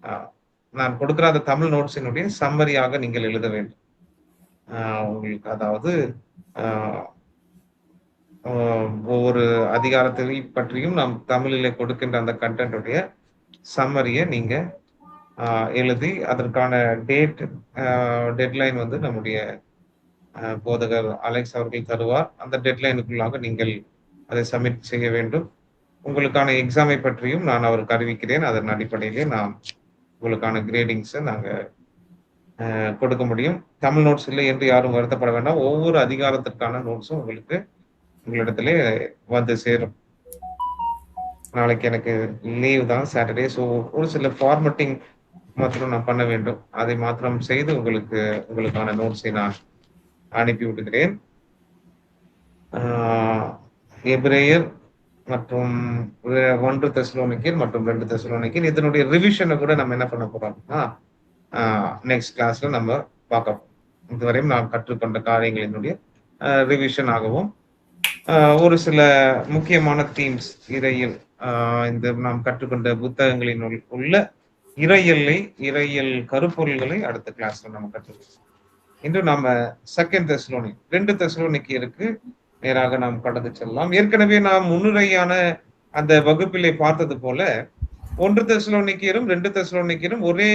அ நான் கொடுக்கிற அந்த தமிழ் நோட்ஸினுடைய சம்மரியாக நீங்கள் எழுத வேண்டும். அ உங்களுக்கு அதாவது அ அ ஒவ்வொரு அதிகாரத்தை பற்றியும் நாம் தமிழிலே கொடுக்கின்ற அந்த கன்டென்ட் உடைய சம்மரிய நீங்க அ எழுதி அதற்கான டேட் டெட்லைன் வந்து நம்முடைய போதகர் அலெக்ஸ் அவர்கள் தருவார். அந்த டெட்லைனுக்குள்ளாக நீங்கள் அதை சப்மிட் செய்ய வேண்டும். உங்களுக்கான எக்ஸாமை பற்றியும் நான் அவருக்கு அறிவிக்கிறேன். அதன் அடிப்படையிலே நாம் உங்களுக்கான கிரேடிங்ஸ நாங்க கொடுக்க முடியும். தமிழ் நோட்ஸ் இல்லை என்று யாரும் வருத்தப்பட வேண்டாம். ஒவ்வொரு அதிகாரத்திற்கான நோட்ஸும் உங்களுக்கு உங்களிடத்திலே வந்து சேரும். நாளைக்கு எனக்கு லீவ் தான் சாட்டர்டே. ஸோ ஒரு சில ஃபார்மேட்டிங் மாத்திரம் நான் பண்ண வேண்டும். அதை மாத்திரம் செய்து உங்களுக்கான நோட்ஸை நான் அனுப்பி விடுகிறேன். ஆ எபிரேயர் மற்றும் 1 தெசலோனிக்கேயர் மற்றும் 2 தெசலோனிக்கேயர் இதனுடைய ரிவிஷன கூட நம்ம என்ன பண்ண போறோம் அப்படின்னா, நெக்ஸ்ட் கிளாஸ்ல நம்ம பார்க்க போறோம். இதுவரையும் நாம் கற்றுக்கொண்ட காரியங்களினுடைய ரிவிஷன் ஆகவும், ஒரு சில முக்கியமான தீம்ஸ் இறையியல் இந்த நாம் கற்றுக்கொண்ட புத்தகங்களினுள் உள்ள இறையியல் கருப்பொருள்களை அடுத்த கிளாஸ்ல நம்ம கற்றுக்கொள்வோம். இன்று நாம 2 தெசலோனிக்கேயருக்கு நேராக நாம் கடந்து செல்லலாம். ஏற்கனவே நாம் முன்னுரையான அந்த வகுப்பிலே பார்த்தது போல 1 தெசலோனிக்கேயரும் 2 தெசலோனிக்கேயரும் ஒரே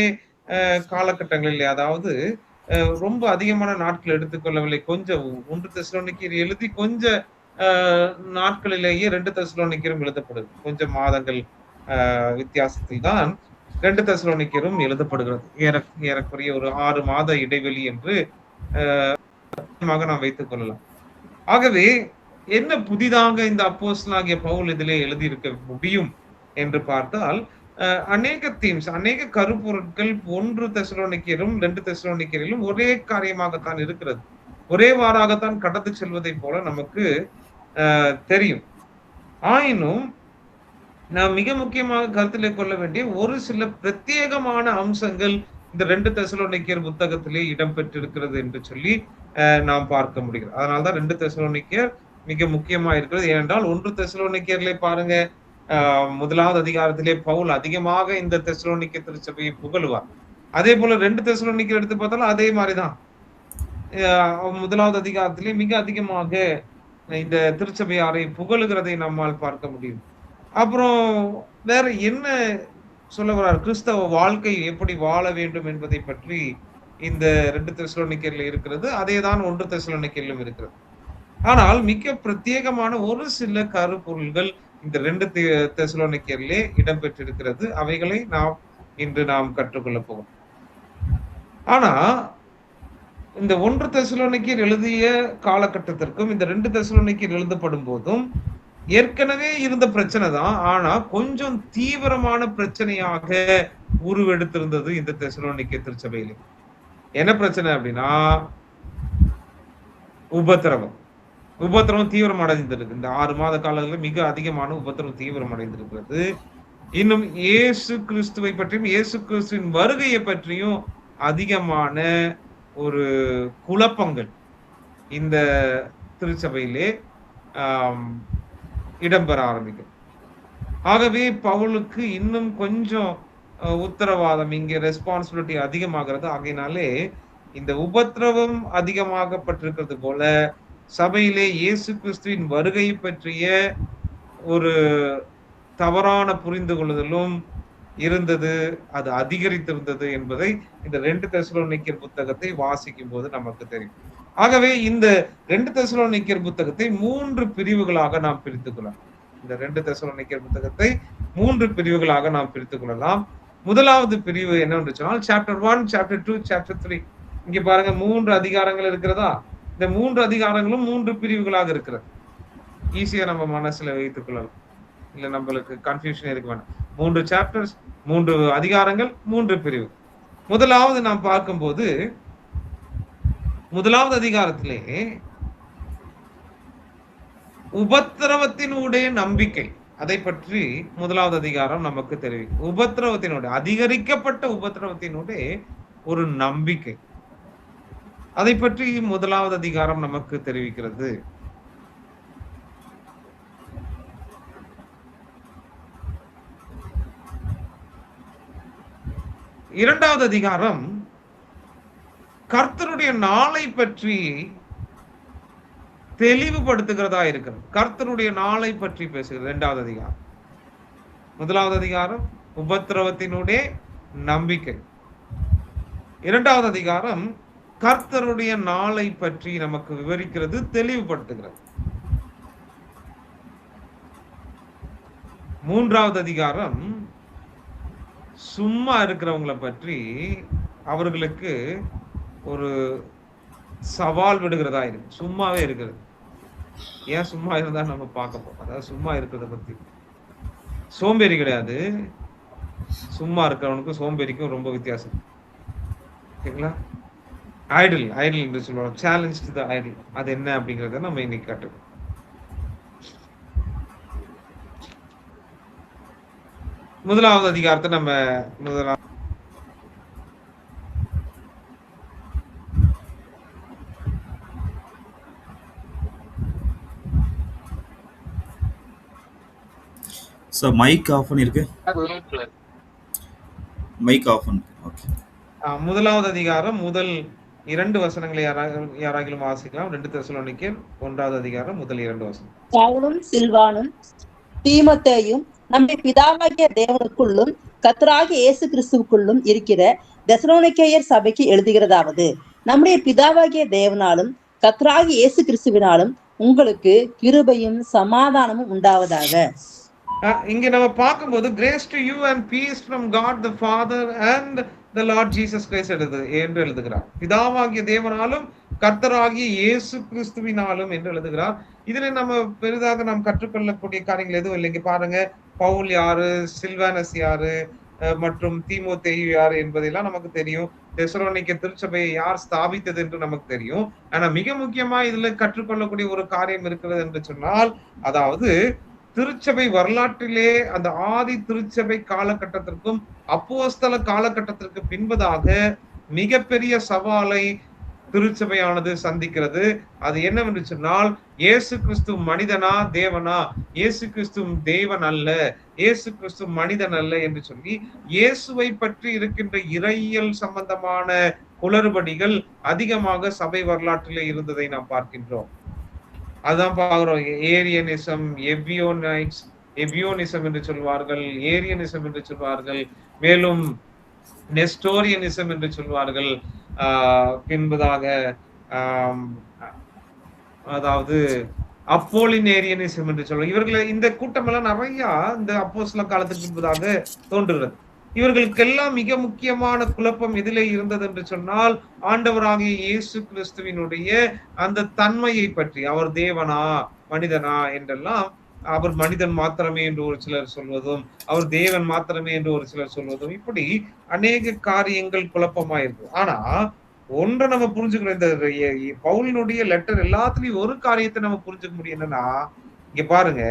காலகட்டங்களிலே, அதாவது ரொம்ப அதிகமான நாட்கள் எடுத்துக்கொள்ளவில்லை. கொஞ்சம் 1 தெசலோனிக்கேயர் எழுதி கொஞ்ச நாட்களிலேயே 2 தெசலோனிக்கேயரும் எழுதப்படுது. கொஞ்சம் மாதங்கள் வித்தியாசத்தில் தான் 2 தெசலோனிக்கேயரும் எழுதப்படுகிறது. ஏறக்குறைய ஒரு 6 மாத இடைவெளி என்று நாம் வைத்துக் கொள்ளலாம். ஆகவே என்ன புதிதாக இந்த அப்போஸ்தலனாகிய பவுல் இதிலே எழுதியிருக்க முடியும் என்று பார்த்தால், அநேக தீம்ஸ், அநேக கருப்பொருட்கள் 1 தெசலோனிக்கேயரும் 2 தெசலோனிக்கேயரிலும் ஒரே காரியமாகத்தான் இருக்கிறது. ஒரே வாராகத்தான் கடந்து செல்வதை போல நமக்கு தெரியும். ஆயினும் நாம் மிக முக்கியமாக கருத்திலே கொள்ள வேண்டிய ஒரு சில பிரத்யேகமான அம்சங்கள் இந்த 2 தெசலோனிக்கேயர் புத்தகத்திலே இடம்பெற்றிருக்கிறது என்று சொல்லி நாம் பார்க்க முடிகிறது. அதனால்தான் 2 தெசலோனிக்கேயர் மிக முக்கியமா இருக்கிறது. ஏனென்றால் 1 தெசலோனிக்கேயர்லே பாருங்க, முதலாவது அதிகாரத்திலே பவுல் அதிகமாக இந்த தெசலோனிக்க திருச்சபையை புகழுவார். அதே போல 2 தெசலோனிக்கேயர் எடுத்து பார்த்தாலும் அதே மாதிரிதான். முதலாவது அதிகாரத்திலே மிக அதிகமாக இந்த திருச்சபையாரை புகழுகிறதை நம்மால் பார்க்க முடியும். அப்புறம் வேற என்ன சொல்ல வர்றார்? கிறிஸ்தவ வாழ்க்கை எப்படி வாழ வேண்டும் என்பதை பற்றி இந்த 2 தெசலோனிக்கேயர்ல இருக்கிறது. அதேதான் 1 தெசலோனிக்கேயரிலும் இருக்கிறது. ஆனால் மிக பிரத்யேகமான ஒரு சில கருப்பொருள்கள் இந்த 2 தெசலோனிக்கேயரிலே இடம்பெற்றிருக்கிறது. அவைகளை இன்று நாம் கற்றுக்கொள்ள போகிறோம். ஆனா இந்த 1 தெசலோனிக்கேயர் எழுதிய காலகட்டத்திற்கும் இந்த 2 தெசலோனிக்கேயர் எழுதப்படும் போதும் ஏற்கனவே இருந்த பிரச்சனை தான். ஆனா கொஞ்சம் தீவிரமான பிரச்சனையாக உருவெடுத்திருந்தது இந்த தெசலோனிக்கே திருச்சபையிலே. என்ன பிரச்சனை அப்படின்னா, உபத்திரவம் தீவிரம் அடைந்திருக்கு. இந்த 6 மாத காலங்களில் மிக அதிகமான உபத்திரவம் தீவிரம் அடைந்திருக்கிறது. இன்னும் இயேசு கிறிஸ்துவை பற்றியும் இயேசு கிறிஸ்துவின் வருகையை பற்றியும் அதிகமான ஒரு குழப்பங்கள் இந்த திருச்சபையிலே இடம்பெற ஆரம்பிக்கும். ஆகவே பவுலுக்கு இன்னும் கொஞ்சம் உத்தரவாதம், இங்கே ரெஸ்பான்சிபிலிட்டி அதிகமாகிறது. ஆகையினாலே இந்த உபத்திரவம் அதிகமாகப்பட்டிருக்கிறது போல சபையிலே இயேசு கிறிஸ்துவின் வருகை பற்றிய ஒரு தவறான புரிந்து கொள்ளுதலும் இருந்தது, அது அதிகரித்திருந்தது என்பதை இந்த 2 தெசலோனிக்கேயர் புத்தகத்தை வாசிக்கும் போது நமக்கு தெரியும். ஆகவே இந்த 2 தெசலோனிக்கேயர் புத்தகத்தை 3 பிரிவுகளாக நாம் பிரித்துக் கொள்ளலாம். இந்த 2 தெசலோனிக்கேயர் புத்தகத்தை 3 பிரிவுகளாக நாம் பிரித்துக் கொள்ளலாம். முதலாவது பிரிவு என்னவென்று சொன்னால் சாப்டர் 1, சாப்டர் 2, சாப்டர் 3. இங்க பாருங்க 3 அதிகாரங்கள் இருக்கிறதா? இந்த 3 அதிகாரங்களும் 3 பிரிவுகளாக இருக்கிறது. ஈஸியா நம்ம மனசுல வைத்துக் கொள்ளலாம். இல்ல நம்மளுக்கு கன்ஃபியூஷன் இருக்க வேண்டாம். 3 சாப்டர்ஸ், 3 அதிகாரங்கள், 3 பிரிவு. முதலாவது நாம் பார்க்கும்போது முதலாவது அதிகாரத்திலே உபத்திரவத்தினுடைய நம்பிக்கை, அதை பற்றி முதலாவது அதிகாரம் நமக்கு தெரிவிக்கும். உபத்திரவத்தினுடைய, அதிகரிக்கப்பட்ட உபத்திரவத்தினுடைய ஒரு நம்பிக்கை, அதை பற்றி முதலாவது அதிகாரம் நமக்கு தெரிவிக்கிறது. 2வது அதிகாரம் கர்த்தருடைய நாளை பற்றி தெளிவுபடுத்துகிறதா இருக்கிறது. கர்த்தருடைய நாளை பற்றி பேசுகிறது 2வது அதிகாரம். 1வது அதிகாரம் உபத்திரவத்தினுடைய நம்பிக்கை. 2வது அதிகாரம் கர்த்தருடைய நாளை பற்றி நமக்கு விவரிக்கிறது, தெளிவுபடுத்துகிறது. 3வது அதிகாரம் சும்மா இருக்கிறவங்களை பற்றி அவர்களுக்கு ஒரு சவால் விடுகிறதா இருக்கு. சும்மாவே இருக்கிறது. ஏன் சும்மா இருந்தா நம்ம பார்க்க போறோம். அதாவது சும்மா இருக்கிறத பத்தி. சோம்பேறி கிடையாது. சும்மா இருக்கிறவனுக்கும் சோம்பேறிக்கும் ரொம்ப வித்தியாசம். ஓகேங்களா? ஐடில் என்று சொல்லுவாங்க. Challenge to the idle. அது என்ன அப்படிங்கறத நம்ம இன்னைக்கு கற்றுக்கணும். முதலாவது அதிகாரத்தை நம்ம சார் மைக் ஆஃப் பண்ணிருக்கு. மைக் ஆஃப் பண்ணு. ஓகே. முதலாவது அதிகாரம் முதல் 2 வசனங்களை யாராகிலும் வாசிக்கலாம். 2 தெசலோனிக்கேயர் 1வது அதிகாரம் முதல் 2 வசனம். பவுலும் சில்வானும் தீமோத்தேயும் நம்முடைய பிதாவாகிய தேவனுக்குள்ளும் கர்த்தராகிய இயேசு கிறிஸ்துவுக்குள்ளும் இருக்கிற தெசலோனிக்கேயர் சபைக்கு எழுதுகிறதாவது, நம்முடைய பிதாவாகிய தேவனாலும் கர்த்தராகிய இயேசு கிறிஸ்துவினாலும் உங்களுக்கு கிருபையும் சமாதானமும் உண்டாவதாக. இங்க நம்ம பார்க்கும்போது grace to you and peace from God the Father and the Lord Jesus Christ என்று எழுதுகிறார். பிதாவாகிய தேவனாலும் கர்த்தராகிய இயேசு கிறிஸ்துவினாலும் என்று எழுதுகிறார். இதுல நம்ம பெரிதாக நாம் கற்றுக்கொள்ளக்கூடிய காரியங்கள் எதுவும் இல்லைங்க. பாருங்க, பவுல் யாரு, சில்வானஸ் யாரு மற்றும் தீமோத்தேயு யாரு என்பதெல்லாம் நமக்கு தெரியும். தெசலோனிக்கே திருச்சபையை யார் ஸ்தாபித்தது என்று நமக்கு தெரியும். ஆனா மிக முக்கியமா இதுல கற்றுக்கொள்ளக்கூடிய ஒரு காரியம் இருக்கிறது என்று சொன்னால், அதாவது திருச்சபை வரலாற்றிலே அந்த ஆதி திருச்சபை காலகட்டத்திற்கும் அப்போஸ்தல காலகட்டத்திற்கு பின்பதாக மிகப்பெரிய சவாலை திருச்சபையானது சந்திக்கிறது. அது என்னவென்று சொன்னால், இயேசு கிறிஸ்து மனிதனா தேவனா, இயேசு கிறிஸ்து தேவன் அல்ல, இயேசு கிறிஸ்து மனிதன் அல்ல என்று சொல்லி இயேசுவை பற்றி இருக்கின்ற இறையியல் சம்பந்தமான குளறுபடிகள் அதிகமாக சபை வரலாற்றிலே இருந்ததை நாம் பார்க்கின்றோம். அதான் பாக்குறோம். ஏரியனிசம், எபியோனிசம் என்று சொல்வார்கள், ஏரியனிசம் என்று சொல்வார்கள், மேலும் நெஸ்டோரியனிசம் என்று சொல்வார்கள். பின்பதாக அதாவது அப்போலினேரியனிசம் என்று சொல்வாங்க. இவர்கள் இந்த கூட்டம் எல்லாம் நிறைய இந்த அப்போஸ்தல காலத்துக்கு பின்பதாக தோன்றுகிறது. இவர்களுக்கெல்லாம் மிக முக்கியமான குழப்பம் எதிலே இருந்தது என்று சொன்னால், ஆண்டவராகிய இயேசு கிறிஸ்துவினுடைய அந்த தன்மையை பற்றி, அவர் தேவனா மனிதனா என்றெல்லாம், அவர் மனிதன் மாத்திரமே என்று ஒரு சிலர் சொல்வதும், அவர் தேவன் மாத்திரமே என்று ஒரு சிலர் சொல்வதும், இப்படி அநேக காரியங்கள் குழப்பமாயிருக்கு. ஆனா ஒன்றை நம்ம புரிஞ்சுக்கணும். இந்த பவுலினுடைய லெட்டர் எல்லாத்துலயும் ஒரு காரியத்தை நம்ம புரிஞ்சுக்க முடியும். என்னன்னா, இங்க பாருங்க,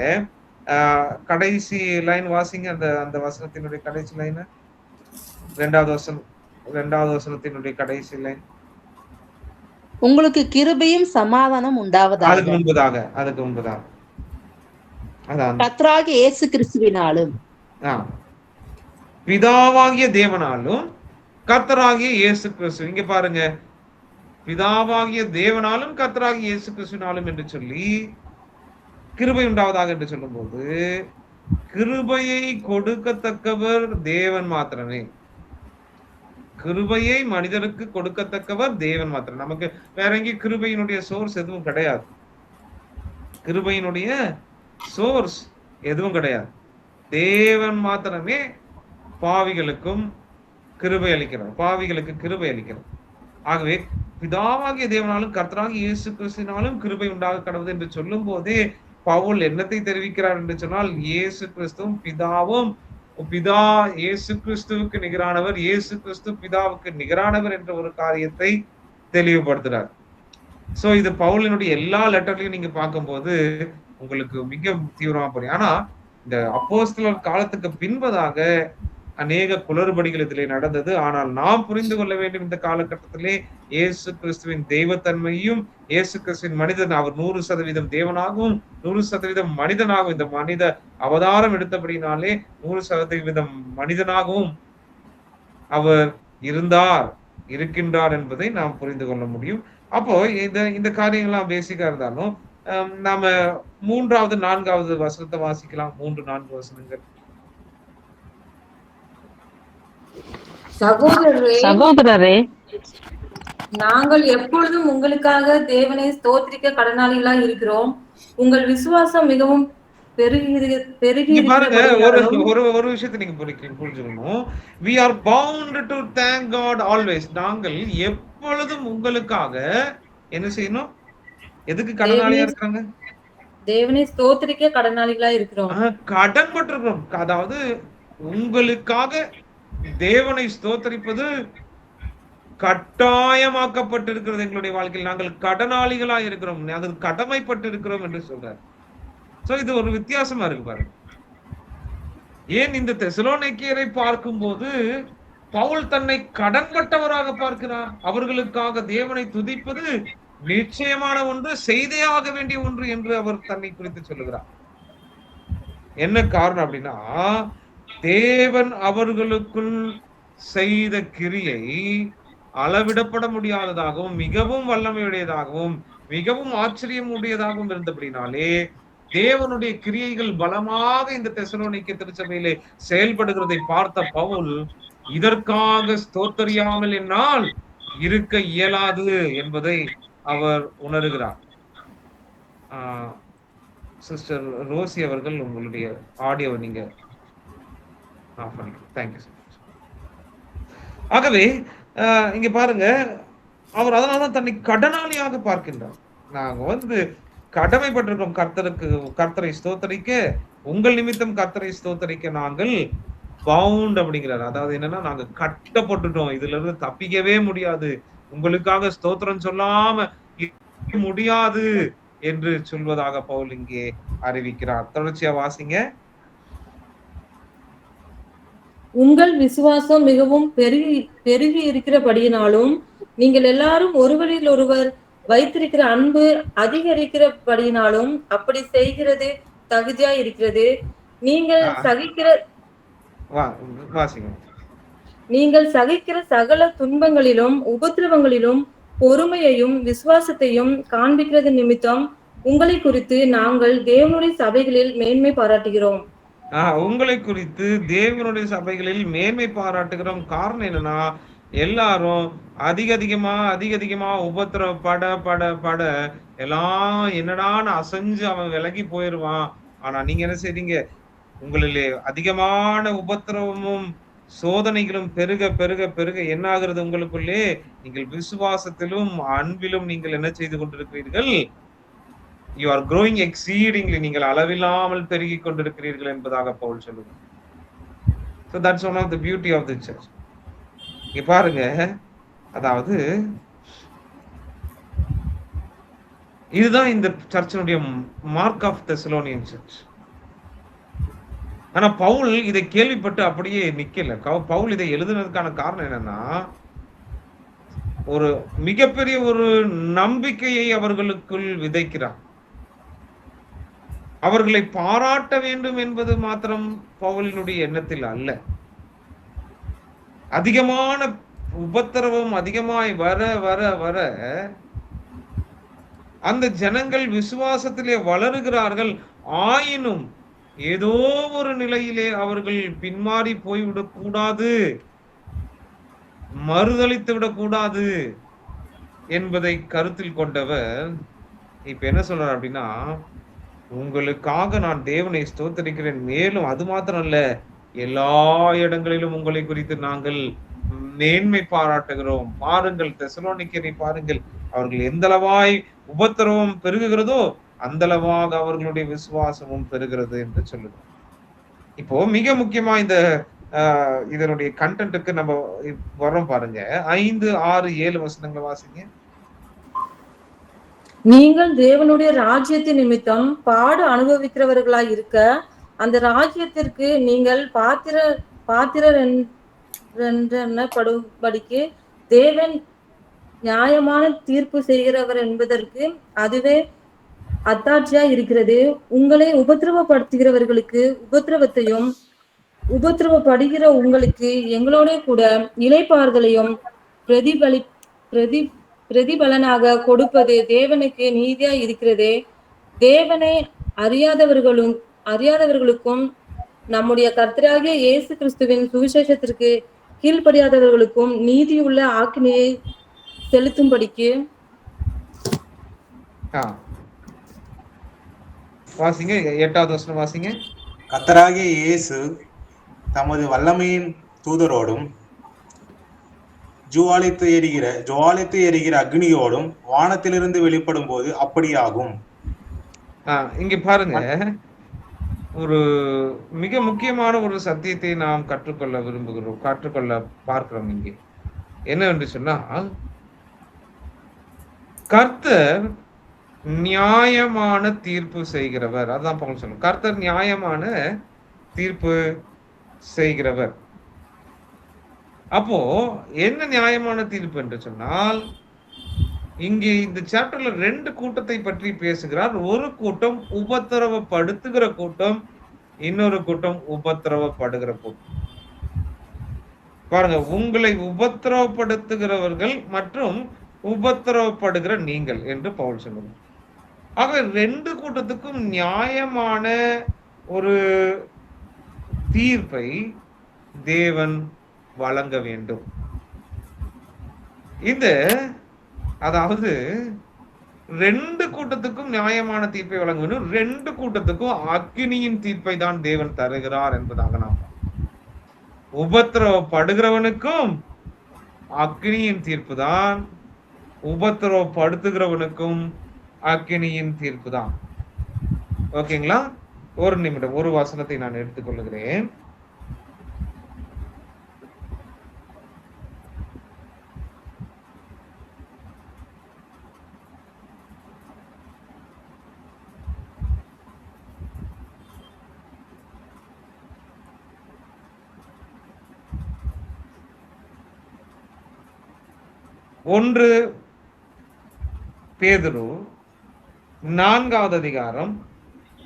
கடைசி லைன் வாசிங்க. அந்த வசனத்தினுடைய கடைசி லைன், 2வது வசனத்தினுடைய கடைசி லைன். உங்களுக்கு கிருபையும் சமாதானம் உண்டாவதாக. அதுக்கு முன்பதாக அதான் கர்த்தராகிய இயேசு கிறிஸ்துவினாலும், பிதாவாகிய தேவனாலும் கர்த்தராகிய இயேசு கிறிஸ்து. இங்க பாருங்க, பிதாவாகிய தேவனாலும் கர்த்தராகிய இயேசு கிறிஸ்துவினாலும் என்று சொல்லி கிருபை உண்டாவதாக என்று சொல்லும் போது, கிருபையை கொடுக்கத்தக்கவர் தேவன் மாத்திரமே. கிருபையை மனிதனுக்கு கொடுக்கத்தக்கவர் தேவன் மாத்திரம். நமக்கு வேற எங்கேயும் கிருபையினுடைய சோர்ஸ் எதுவும் கிடையாது. கிருபையினுடைய சோர்ஸ் எதுவும் கிடையாது. தேவன் மாத்திரமே பாவிகளுக்கும் கிருபை அளிக்கிறார், பாவிகளுக்கு கிருபை அளிக்கிறார். ஆகவே பிதாவாகிய தேவனாலும் கர்த்தராகிய இயேசு கிறிஸ்துவினாலும் கிருபை உண்டாக கடவுது என்று சொல்லும் போதே பவுல் என்னத்தை தெரிவிக்கிறார் என்று சொன்னால், இயேசு கிறிஸ்துவும் பிதாவும், பிதா இயேசு கிறிஸ்துவுக்கு நிகரானவர், இயேசு கிறிஸ்து பிதாவுக்கு நிகரானவர் என்ற ஒரு காரியத்தை தெளிவுபடுத்துறார். சோ இது பவுலினுடைய எல்லா லெட்டர்லையும் நீங்க பார்க்கும்போது உங்களுக்கு மிக தீவிரமா புரியும். ஆனா இந்த அப்போஸ்தலர் காலத்துக்கு பின்பதாக அநேக குளறுபடிகள் இதிலே நடந்தது. ஆனால் நாம் புரிந்து கொள்ள வேண்டும், இந்த காலகட்டத்திலே இயேசு கிறிஸ்துவின் தெய்வத்தன்மையும், இயேசு கிறிஸ்துவின் மனிதன், அவர் 100% தேவனாகவும் 100% மனிதனாகவும், இந்த மனித அவதாரம் எடுத்தபடினாலே 100% மனிதனாகவும் அவர் இருந்தார், இருக்கின்றார் என்பதை நாம் புரிந்து கொள்ள முடியும். அப்போ இந்த காரியங்கள்லாம் பேசிக்கா இருந்தாலும் நாம 3வது 4வது வசனத்தை வாசிக்கலாம். 3, 4 வசனங்கள். சகோதரரே, நாங்கள் எப்பொழுதும் உங்களுக்காக தேவனை ஸ்தோத்திரிக்க கடனாளிகளாய் இருக்கிறோம். உங்கள் விசுவாசம் மிகவும் பெருகி பாருங்க, ஒரு விஷயத்தை நீங்க புரிஞ்சுக்கணும். we are bound to thank God always. நாங்கள் எப்பொழுதும் உங்களுக்காக என்ன செய்யணும்? எதுக்கு கடனாளியா இருக்காங்க? தேவனை ஸ்தோத்திரிக்க கடனாளிகளாய் இருக்கிறோம். கடன் பட்டிருக்கிறோம். அதாவது உங்களுக்காக தேவனை ஸ்தோத்தரிப்பது கட்டாயமாக்கப்பட்டிருக்கிறது எங்களுடைய வாழ்க்கையில். நாங்கள் கடனாளிகளா இருக்கிறோம், அது கடமைப்பட்டு இருக்கிறோம் என்று சொல்றார். சோ இது ஒரு வித்தியாசமா இருக்கு பாருங்க. ஏன் இந்த தெசலோனிக்கேயரை பார்க்கும்போது பவுல் தன்னை கடன்பட்டவராக பார்க்கிறார். அவர்களுக்காக தேவனை துதிப்பது நிச்சயமான ஒன்று, செய்தே ஆக வேண்டிய ஒன்று என்று அவர் தன்னை குறித்து சொல்லுகிறார். என்ன காரணம் அப்படின்னா, தேவன் அவர்களுக்குள் செய்த கிரியை அளவிடப்பட முடியாததாகவும் மிகவும் வல்லமையுடையதாகவும் மிகவும் ஆச்சரியம் உடையதாகவும் இருந்தபடினாலே தேவனுடைய கிரியைகள் பலமாக இந்த தெசலோனிக்கே திருச்சபையிலே செயல்படுகிறதை பார்த்த பவுல் இதற்காக ஸ்தோத்தரியாமல் என்னால் இருக்க இயலாது என்பதை அவர் உணர்கிறார். சிஸ்டர் ரோசி அவர்கள், உங்களுடைய ஆடியோவை நீங்க ஆஃப் பண்ணிக்கலாம். தேங்க்யூ. ஆகவே இங்க பாருங்க, அவர் அதனாலதான் தன்னை கடனாளியாக பார்க்கின்றார். நாங்க கடமைப்பட்டிருக்கோம் கர்த்தரை ஸ்தோத்தரிக்க, உங்கள் நிமித்தம் கர்த்தரை ஸ்தோத்தரிக்க நாங்கள் பவுண்ட் அப்படிங்கிறார். அதாவது என்னன்னா, நாங்க கட்டப்பட்டுட்டோம், இதுல இருந்து தப்பிக்கவே முடியாது, உங்களுக்காக ஸ்தோத்திரம் சொல்லாம முடியாது என்று சொல்வதாக பவுல் இங்கே அறிவிக்கிறார். தொடர்ச்சியா வாசிங்க. உங்கள் விசுவாசம் மிகவும் பெருகி இருக்கிறபடியினாலும் நீங்கள் எல்லாரும் ஒருவரில் ஒருவர் வைத்திருக்கிற அன்பு அதிகரிக்கிறபடியினாலும் அப்படி செய்கிறது தகுதியா இருக்கிறது. நீங்கள் சகிக்கிற சகல துன்பங்களிலும் உபத்திரவங்களிலும் பொறுமையையும் விசுவாசத்தையும் காண்பிக்கிறது நிமித்தம் உங்களை குறித்து நாங்கள் தேவனுடைய சபைகளில் மேன்மை பாராட்டுகிறோம். உங்களை குறித்து தேவனுடைய சபைகளில் மேன்மை பாராட்டுகிறோம். காரணம் என்னன்னா, எல்லாரும் அதிகமா உபத்திரப்பட எல்லாம் என்னடான்னு அசைஞ்சு அவன் விலகி போயிருவான். ஆனா நீங்க என்ன செய்றீங்க? உங்களிலே அதிகமான உபத்திரவமும் சோதனைகளும் பெருக பெருக பெருக என்ன ஆகிறது? உங்களுக்குள்ளே நீங்கள் விசுவாசத்திலும் அன்பிலும் நீங்கள் என்ன செய்து கொண்டிருக்கிறீர்கள்? You are growing exceedingly. நீங்கள் அளவில்லாமல் பெருகி கொண்டிருக்கிறீர்கள் என்பதாக பவுல் சொல்லுவார். So that's one of the beauty of the church. இங்க பாருங்க, அதாவது இதுதான் இந்த சர்ச்சினுடைய மார்க் ஆஃப் தெசலோனியன் சர்ச். ஆனா பவுல் இதை கேள்விப்பட்டு அப்படியே நிக்கல. பவுல் இதை எழுதுனதுக்கான காரணம் என்னன்னா, ஒரு மிகப்பெரிய ஒரு நம்பிக்கையை அவர்களுக்குள் விதைக்கிறார். அவர்களை பாராட்ட வேண்டும் என்பது மாத்திரம் பவுலினுடைய எண்ணத்தில் அல்ல. அதிகமான உபத்திரவம் அதிகமாய் வர வர வர அந்த ஜனங்கள் விசுவாசத்திலே வளருகிறார்கள். ஆயினும் ஏதோ ஒரு நிலையிலே அவர்கள் பின்மாறி போய்விடக் கூடாது, மறுதளித்து விடக்கூடாது என்பதை கருத்தில் கொண்டவர் இப்ப என்ன சொல்றார் அப்படின்னா, உங்களுக்காக நான் தேவனை ஸ்தோத்தரிக்கிறேன், மேலும் அது மாத்திரம் அல்ல, எல்லா இடங்களிலும் உங்களை குறித்து நாங்கள் மேன்மை பாராட்டுகிறோம். பாருங்கள், தெசலோனிக்கேயரை பாருங்கள், அவர்கள் எந்தளவாய் உபத்திரவம் பெருகுகிறதோ அந்தளவாக அவர்களுடைய விசுவாசமும் பெறுகிறது என்று சொல்லுகிறோம். இப்போ மிக முக்கியமா இந்த இதனுடைய கண்டென்ட்டுக்கு நம்ம வரோம் பாருங்க. 5, 6, 7 வசனங்களை வாசிங்க. நீங்கள் தேவனுடைய ராஜ்யத்தின் நிமித்தம் பாடு அனுபவிக்கிறவர்களாய் இருக்க அந்த ராஜ்யத்திற்கு நீங்கள் பாத்திரர் என்றபடிக்கு தேவன் நியாயமான தீர்ப்பு செய்கிறவர் என்பதற்கு அதுவே அத்தாட்சியா இருக்கிறது. உங்களை உபத்திரவப்படுத்துகிறவர்களுக்கு உபத்திரவத்தையும் உபத்திரவப்படுகிற உங்களுக்கு எங்களோட கூட இளைப்பாறுதலையும் பிரதிபலனாக கொடுப்பது தேவனுக்கு நீதியா இருக்கிறதே. தேவனை அறியாதவர்களுக்கும் நம்முடைய கர்த்தராகிய இயேசு கிறிஸ்துவின் சுவிசேஷத்திற்கு கீழ்ப்படியாதவர்களுக்கும் நீதியுள்ள ஆக்கினையை செலுத்தும்படிக்கு. வாசிங்க, 8வது வசனம் வாசிங்க. கர்த்தராகிய இயேசு தமது வல்லமையின் தூதரோடும் ஜுவாலித்து எரிகிற அக்னியோடும் வானத்திலிருந்து வெளிப்படும் போது அப்படியாகும். இங்க பாருங்க, ஒரு மிக முக்கியமான ஒரு சத்தியத்தை நாம் கற்றுக்கொள்ள பார்க்கிறோம். இங்கே என்னவென்று சொன்னால், கர்த்தர் நியாயமான தீர்ப்பு செய்கிறவர். அதான் பவுல் சொல்லுங்க, கர்த்தர் நியாயமான தீர்ப்பு செய்கிறவர். அப்போ என்ன நியாயமான தீர்ப்பு என்று சொன்னால், இங்கே இந்த சாப்டர்ல 2 கூட்டத்தை பற்றி பேசுகிறார். ஒரு கூட்டம் உபத்திரவப்படுத்துகிற கூட்டம், இன்னொரு கூட்டம் உபத்திரவப்படுகிற கூட்டம். பாருங்க, உங்களை உபத்திரவப்படுத்துகிறவர்கள் மற்றும் உபத்திரவப்படுகிற நீங்கள் என்று பவுல் சொல்லுங்க. ஆக 2 கூட்டத்துக்கும் நியாயமான ஒரு தீர்ப்பை தேவன் வழங்க வேண்டும். அதாவது 2 கூட்டத்துக்கும் நியாயமான தீர்ப்பை வழங்க வேண்டும். 2 கூட்டத்துக்கும் அக்கினியின் தீர்ப்பை தான் தேவன் தருகிறார் என்பதாக நாம், உபத்திரவப்படுகிறவனுக்கும் அக்கினியின் தீர்ப்பு தான், உபத்திரவப்படுத்துகிறவனுக்கும் அக்கினியின் தீர்ப்பு தான். ஓகேங்களா? ஒரு நிமிடம், ஒரு வசனத்தை நான் எடுத்துக்கொள்கிறேன். ஒன்று பேதுரு 4வது அதிகாரம்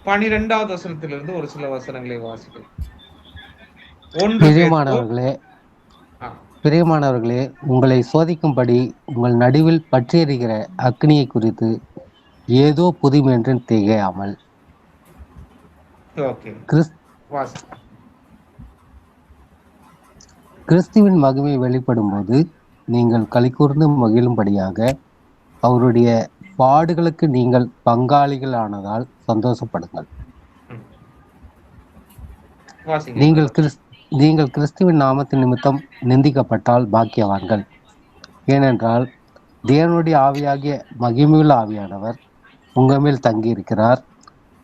12வது வசனத்திலிருந்து ஒரு சில வசனங்களை வாசிக்கலாம். பிரியமானவர்களே, உங்களை சோதிக்கும்படி உங்கள் நடுவில் பற்றியெறிகிற அக்னியை குறித்து ஏதோ புதுமென்று திகையாமல், கிறிஸ்துவின் மகிமை வெளிப்படும் போது நீங்கள் களிகூர்ந்து மகிழும்படியாக அவருடைய பாடுகளுக்கு நீங்கள் பங்காளிகள் ஆனதால் சந்தோஷப்படுங்கள். நீங்கள் கிறிஸ்துவின் நாமத்தின் நிமித்தம் நிந்திக்கப்பட்டால் பாக்கியவான்கள். ஏனென்றால் தேவனுடைய ஆவியாகிய மகிமையுள்ள ஆவியானவர் உங்கள் மேல் தங்கி இருக்கிறார்.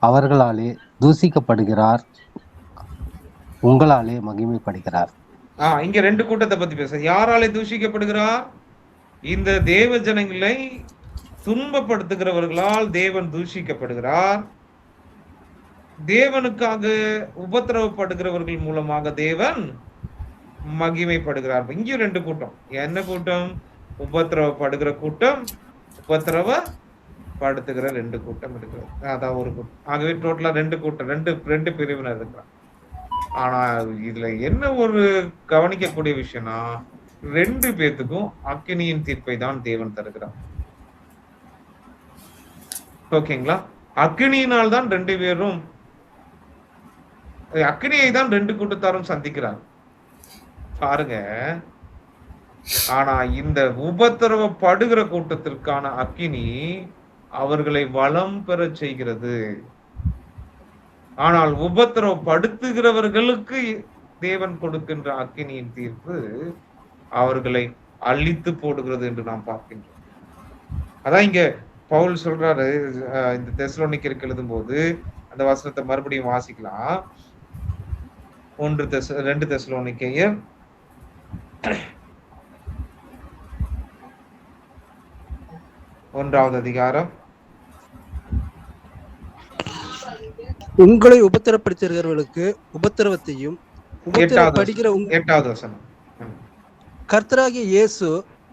அவர்களாலே தூசிக்கப்படுகிறார், உங்களாலே மகிமைப்படுகிறார். இங்க 2 கூட்டத்தை பத்தி பேச. யாராலே தூஷிக்கப்படுகிறார்? இந்த தேவ ஜனங்களை துன்பப்படுத்துகிறவர்களால் தேவன் தூஷிக்கப்படுகிறார். தேவனுக்காக உபத்திரவப்படுகிறவர்கள் மூலமாக தேவன் மகிமைப்படுகிறார். இங்கேயும் 2 கூட்டம். என்ன கூட்டம்? உபத்திரவப்படுகிற கூட்டம், உபத்திரவப்படுத்துகிற 2 கூட்டம் இருக்கிறது. அதான் ஒரு கூட்டம். ஆகவே டோட்டலா 2 கூட்டம், 2 பிரிவினர் இருக்கிறார். ஆனா இதுல என்ன ஒரு கவனிக்கக்கூடிய விஷயம்னா, 2 பேத்துக்கும் அக்கினியின் தீர்ப்பை தான் தேவன் தருகிறார். ஓகேங்களா? அக்கினியினால் தான் 2 பேரும், அக்கினியை தான் 2 கூட்டத்தாரும் சந்திக்கிறார் பாருங்க. ஆனா இந்த உபத்திரவப்படுகிற கூட்டத்திற்கான அக்கினி அவர்களை வளம் பெற செய்கிறது. ஆனால் உபத்திரவப்படுத்துகிறவர்களுக்கு தேவன் கொடுக்கின்ற அக்கினியின் தீர்ப்பு அவர்களை அழித்து போடுகிறது என்று நாம் பார்க்கின்றோம். அதான் இங்க பவுல் சொல்றாரு, இந்த தெசலோனிக்கருக்கு எழுதும் போது அந்த வசனத்தை மறுபடியும் வாசிக்கலாம். 2 தெசலோனிக்கேயர் 1வது அதிகாரம். உங்களை உபத்திரப்படுத்துகிறவர்களுக்கு உபத்திரவத்தையும் 8வது வசனம். கர்த்தராகிய இயேசு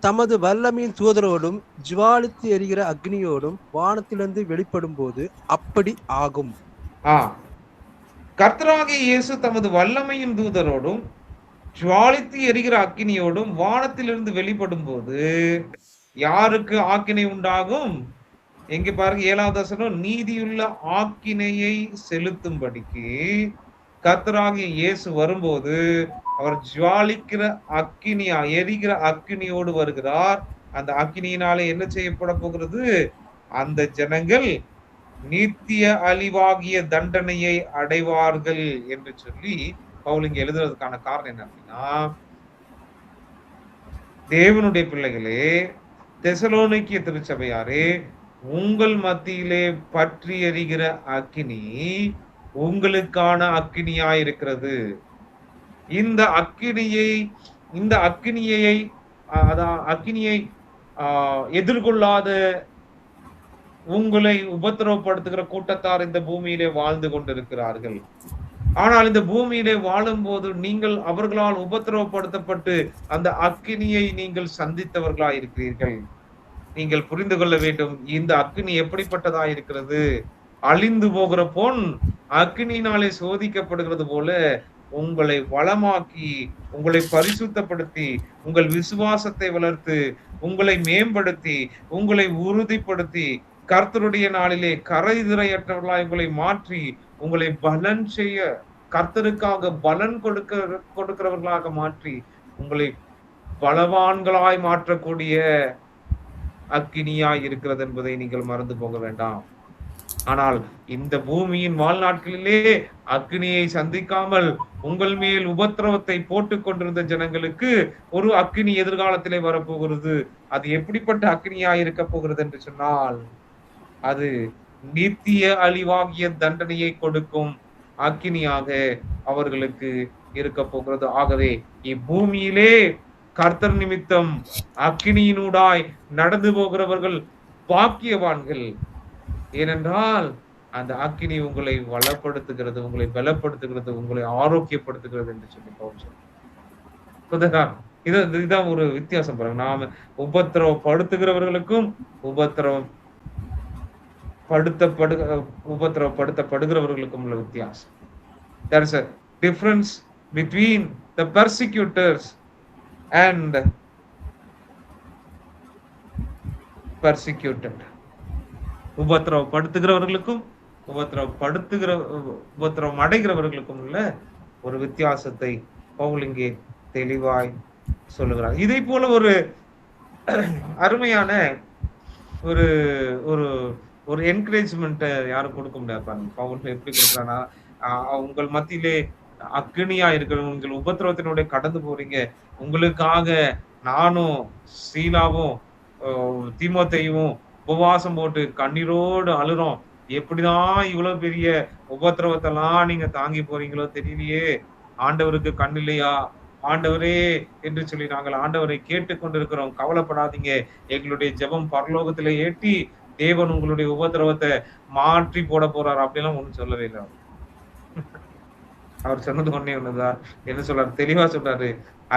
தமது வல்லமையின் தூதரோடும் ஜுவாலித்து எரிகிற அக்னியோடும் வானத்திலிருந்து வெளிப்படும் போது அப்படி ஆகும். கர்த்தராகிய இயேசு தமது வல்லமையின் தூதரோடும் ஜுவாலித்து எரிகிற அக்கினியோடும் வானத்திலிருந்து வெளிப்படும் போது யாருக்கு ஆக்கினை உண்டாகும்? எங்க பாருங்க, 7வது வசனம், நீதியுள்ள ஆக்கினையை செலுத்தும்படிக்கு கர்த்தராகிய இயேசு வரும்போது அவர் ஜுவாலிக்கிற அக்கினியா, எரிகிற அக்கினியோடு வருகிறார். அந்த அக்கினியினாலே என்ன செய்யப்பட போகிறது? அந்த ஜனங்கள் நித்திய அழிவாகிய தண்டனையை அடைவார்கள் என்று சொல்லி பவுல் இங்க எழுதுறதுக்கான காரணம் என்ன அப்படின்னா, தேவனுடைய பிள்ளைகளே, தெசலோனிக்கிய திருச்சபையாரே, உங்கள் மத்தியிலே பற்றி எரிகிற அக்கினி உங்களுக்கான அக்கினியாயிருக்கிறது. இந்த அக்கினியை எதிர்கொள்ளாத உங்களை உபத்திரவப்படுத்துகிற கூட்டத்தார் இந்த பூமியிலே வாழ்ந்து கொண்டிருக்கிறார்கள். ஆனால் இந்த பூமியிலே வாழும் போது நீங்கள் அவர்களால் உபத்திரவப்படுத்தப்பட்டு அந்த அக்கினியை நீங்கள் சந்தித்தவர்களா இருக்கிறீர்கள். நீங்கள் புரிந்து கொள்ள வேண்டும், இந்த அக்கினி எப்படிப்பட்டதா இருக்கிறது. அழிந்து போகிற பொன் அக்கினியினாலே சோதிக்கப்படுகிறது போல உங்களை வளமாக்கி, உங்களை பரிசுத்தப்படுத்தி, உங்கள் விசுவாசத்தை வளர்த்து, உங்களை மேம்படுத்தி, உங்களை உறுதிப்படுத்தி, கர்த்தருடைய நாளிலே கரைதிரையற்றவர்களாய் உங்களை மாற்றி, உங்களை பலன் செய்ய, கர்த்தருக்காக பலன் கொடுக்கிறவர்களாக மாற்றி, உங்களை பலவான்களாய் மாற்றக்கூடிய அக்கினியாய் இருக்கிறது என்பதை நீங்கள் மறந்து போக வேண்டாம். ஆனால் இந்த பூமியின் வாழ்நாட்களிலே அக்கினியை சந்திக்காமல் உங்கள் மேல் உபத்திரவத்தை போட்டுக் கொண்டிருந்த ஜனங்களுக்கு ஒரு அக்கினி எதிர்காலத்திலே வரப்போகிறது. அது எப்படிப்பட்ட அக்கினியாய் இருக்க போகிறது என்று சொன்னால், அது நித்திய அழிவாகிய தண்டனையை கொடுக்கும் அக்கினியாக அவர்களுக்கு இருக்க போகிறது. ஆகவே இப்பூமியிலே கர்த்தர் நிமித்தம் அக்கினியினூடாய் நடந்து போகிறவர்கள் பாக்கியவான்கள். ஏனென்றால் அந்த அக்கினி உங்களை வளப்படுத்துகிறது, உங்களை பலப்படுத்துகிறது, உங்களை ஆரோக்கியப்படுத்துகிறது என்று சொல்லி இதுதான் ஒரு வித்தியாசம் பாருங்க. நாம உபத்திரவப்படுத்துகிறவர்களுக்கும் உபத்திரவப்படுத்தப்படுகிறவர்களுக்கும் உள்ள வித்தியாசம். There is a difference between the persecutors and persecuted. உபத்திரவப்படுத்துகிறவர்களுக்கும் உபத்திரவம் அடைகிறவர்களுக்கும் உள்ள ஒரு வித்தியாசத்தை பவுல் இங்கே தெளிவாய் சொல்லுகிறார். இதை போல ஒரு அருமையான ஒரு ஒரு ஒரு என்கரேஜ்மெண்ட் யாரும் கொடுக்க முடியாது பாருங்க. பவுல் எப்படி கொடுக்குறான்னா, உங்கள் மத்தியிலே அக்கினியா இருக்கிற, உங்கள் உபத்திரவத்தினுடைய கடந்து போறீங்க, உங்களுக்காக நானும் சீலாவும் தீமோத்தேயும் உபவாசம் போட்டு கண்ணீரோடு அழுறோம். எப்படிதான் இவ்வளவு பெரிய உபத்திரவத்தெல்லாம் நீங்க தாங்கி போறீங்களோ தெரியலையே, ஆண்டவருக்கு கண் இல்லையா? ஆண்டவரே என்று சொல்லி நாங்கள் ஆண்டவரை கேட்டுக்கொண்டிருக்கிறோம், கவலைப்படாதீங்க, எங்களுடைய ஜெபம் பரலோகத்திலே ஏற்றி தேவன் உங்களுடைய உபத்திரவத்தை மாற்றி போட போறார். அப்படிலாம் ஒண்ணும் சொல்லவே இல்லை. அவர் சொன்னது ஒன்னே ஒண்ணுதான். என்ன சொல்றாரு? தெளிவா சொல்றாரு,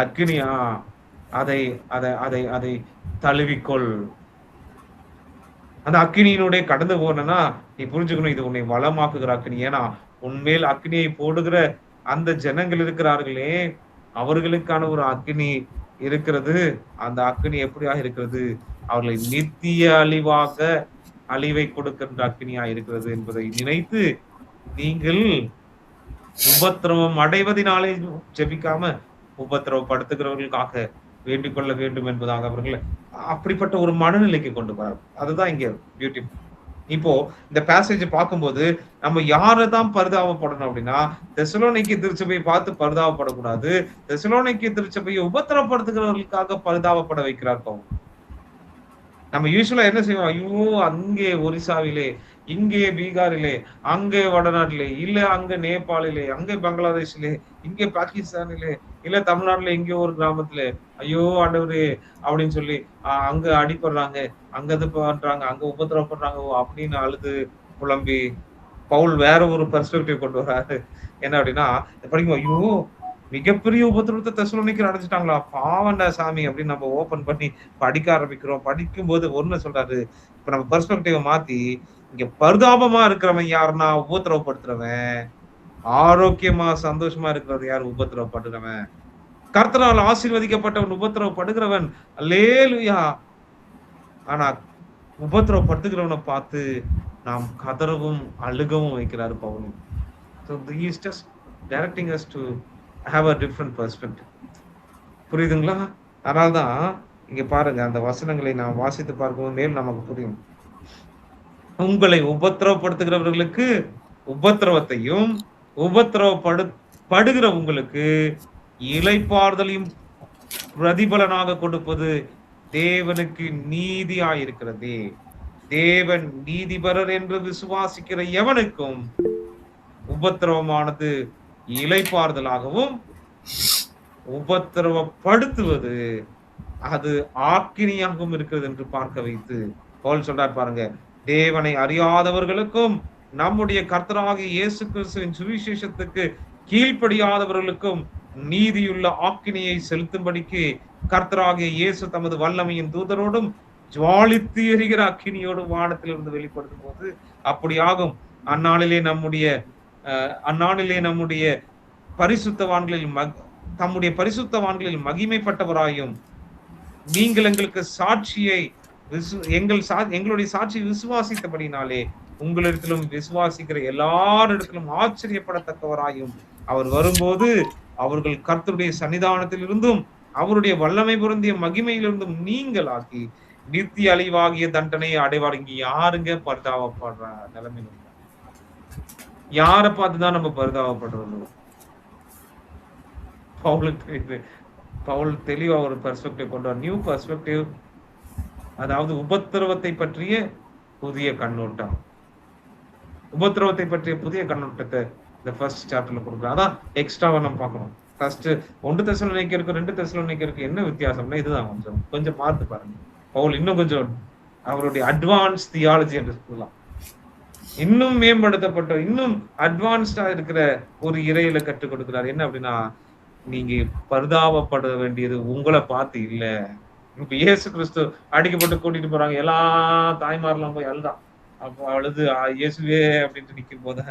அக்னியா அதை அதை அதை அதை தழுவிக்கொள். அந்த அக்னியினுடைய கடந்து போனா நீ புரிஞ்சுக்கணும், இது உன்னை வளமாக்குகிற அக்னி. ஏன்னா உன்மேல் அக்னியை போடுகிற அந்த ஜனங்கள் இருக்கிறார்களே, அவர்களுக்கான ஒரு அக்னி இருக்கிறது. அந்த அக்னி எப்படியாக இருக்கிறது? அவர்களை நித்திய அழிவை கொடுக்கின்ற அக்னியா இருக்கிறது என்பதை நினைத்து நீங்கள் உபத்திரவம் அடைவதனாலே ஜெபிக்காம உபத்திரவப்படுத்துகிறவர்களுக்காக வேண்டிக் கொள்ள வேண்டும் என்பதாக அவர்கள் அப்படிப்பட்ட ஒரு மனநிலைக்கு கொண்டு வர. அதுதான் இங்க பியூட்டி. இப்போ இந்த பேசேஜ் பார்க்கும்போது நம்ம யாரதான் பரிதாபப்படணும் அப்படின்னா, தெசலோனிக்கே திருச்சபையை பார்த்து பரிதாபப்படக்கூடாது, தெசலோனிக்கே திருச்சபையை உபத்திரப்படுத்துகிறவர்களுக்காக பரிதாபப்பட வைக்கிறார் பவுல். நம்ம யூஸ்வலா என்ன செய்வோம்? ஐயோ, அங்கே ஒரிசாவிலே, இங்கே பீகாரிலே, அங்கே வடநாட்டிலே, இல்ல அங்க நேபாளிலே, அங்கே பங்களாதேஷ்லே, இங்கே பாகிஸ்தானிலே, இல்ல தமிழ்நாட்டுல எங்கேயோ ஒரு கிராமத்துல, ஐயோ ஆண்டவரே அப்படின்னு சொல்லி அங்க அடிப்படுறாங்க, அங்க இது பண்றாங்க, அங்க உபத்திரப்படுறாங்க அப்படின்னு அழுது புலம்பி பவுல் வேற ஒரு பெர்ஸ்பெக்டிவ் கொண்டு வராரு. என்ன அப்படின்னா, படிக்கும், ஐயோ மிகப்பெரிய உபத்திரவத்தை தெசலோனிக்கேயர் அடைஞ்சிட்டாங்களா, பாவண்டா சாமி அப்படின்னு நம்ம ஓபன் பண்ணி படிக்க ஆரம்பிக்கிறோம். படிக்கும் போது ஒண்ணு சொல்றாரு, இப்ப நம்ம பெர்ஸ்பெக்டிவ மாத்தி, இங்க பரிதாபமா இருக்கிறவன் யாருன்னா உபத்திரவப்படுத்துறவன், ஆரோக்கியமா சந்தோஷமா இருக்கிறது யார்? உபத்திரவப்படுகிறவன். கர்த்தரால் ஆசீர்வதிக்கப்பட்டவன் உபத்திரவப்படுகிறவன். அல்லேலூயா. ஆனா உபத்திரவப்படுத்துகிறவனை பார்த்து நாம் கதறவும் அழுகவும் வைக்கிறாரு Pavul. So he is just directing us to have a different perspective. புரியுதுங்களா? அதனால்தான் இங்க பாருங்க, அந்த வசனங்களை நாம் வாசித்து பார்க்கும்போது மேல் நமக்கு புரியும். உங்களை உபத்திரவப்படுத்துகிறவர்களுக்கு உபத்திரவத்தையும் உபத்திரவப்படுகிற உங்களுக்கு இளைப்பாறுதலையும் பிரதிபலனாக கொடுப்பது தேவனுக்கு நீதியாயிருக்கிறதே. தேவன் நீதிபரர் என்று விசுவாசிக்கிற எவனுக்கும் உபத்திரவமானது இளைப்பாறுதலாகவும் உபத்திரவப்படுத்துவது அது ஆக்கினியாகவும் இருக்கிறது என்று பார்க்க வைத்து பவுல் சொல்றார் பாருங்க. தேவனை அறியாதவர்களுக்கும் நம்முடைய கர்த்தராகிய இயேசு கிறிஸ்துவின் சுவிசேஷத்துக்கு கீழ்ப்படியாதவர்களுக்கும் நீதியுள்ள ஆக்கினியை செலுத்தும்படிக்கு கர்த்தராகிய இயேசு தமது வல்லமையின் தூதரோடும் ஜுவாலித்து எரிகிற அக்கினியோடும் வானத்திலிருந்து வெளிப்படுத்தும் போது அப்படியாகும். அந்நாளிலே நம்முடைய பரிசுத்தவான்களில் தம்முடைய பரிசுத்தவான்களில் மகிமைப்பட்டவராயும் நீங்கள் எங்களுக்கு சாட்சியை எங்களுடைய சாட்சியை விசுவாசித்தபடினாலே உங்களிடத்திலும் விசுவாசிக்கிற எல்லாரிடத்திலும் ஆச்சரியப்படத்தக்கவராயும் அவர் வரும்போது அவர்கள் கர்த்தருடைய சன்னிதானத்தில் இருந்தும் அவருடைய வல்லமை பொருந்திய மகிமையிலிருந்தும் நீங்கள் ஆக்கி நித்திய அழிவாகிய தண்டனையை அடைவார். இங்க யாருங்க பரிதாபப்படுற நிலைமை? யாரை பார்த்துதான் நம்ம பரிதாபப்படுறது? பவுல் தெளிவா ஒரு பெர்ஸ்பெக்டிவ் கொண்டு நியூ பெர்ஸ்பெக்டிவ், அதாவது உபத்திரவத்தை பற்றிய புதிய கண்ணோட்டம். உபத்திரவத்தை பற்றிய புதிய கண்ணோட்டத்தை இந்த ஃபர்ஸ்ட் சாப்டர்ல கொடுக்குறோம். அதான் எக்ஸ்ட்ராவா நம்ம பார்க்கணும். ஃபர்ஸ்ட் 1 தெசலோனிக்கருக்கு 2 தெசலோனிக்கருக்கு என்ன வித்தியாசம்னா இதுதான். கொஞ்சம் பார்த்து பாருங்க. பவுல் இன்னும் கொஞ்சம் அவருடைய அட்வான்ஸ் தியாலஜி என்று சொல்லலாம், இன்னும் மேம்படுத்தப்பட்ட இன்னும் அட்வான்ஸ்டா இருக்கிற ஒரு இறையில கற்றுக் கொடுக்கிறார். என்ன அப்படின்னா, நீங்க பரிதாபப்பட வேண்டியது உங்களை பார்த்து இல்ல. இப்ப இயேசு கிறிஸ்து அடிக்கப்பட்டு கூட்டிட்டு போறாங்க, எல்லா தாய்மாரெல்லாம் போய் அழுதான். அப்போ அழுது இயேசுவே அப்படின்ட்டு நிற்கும் போது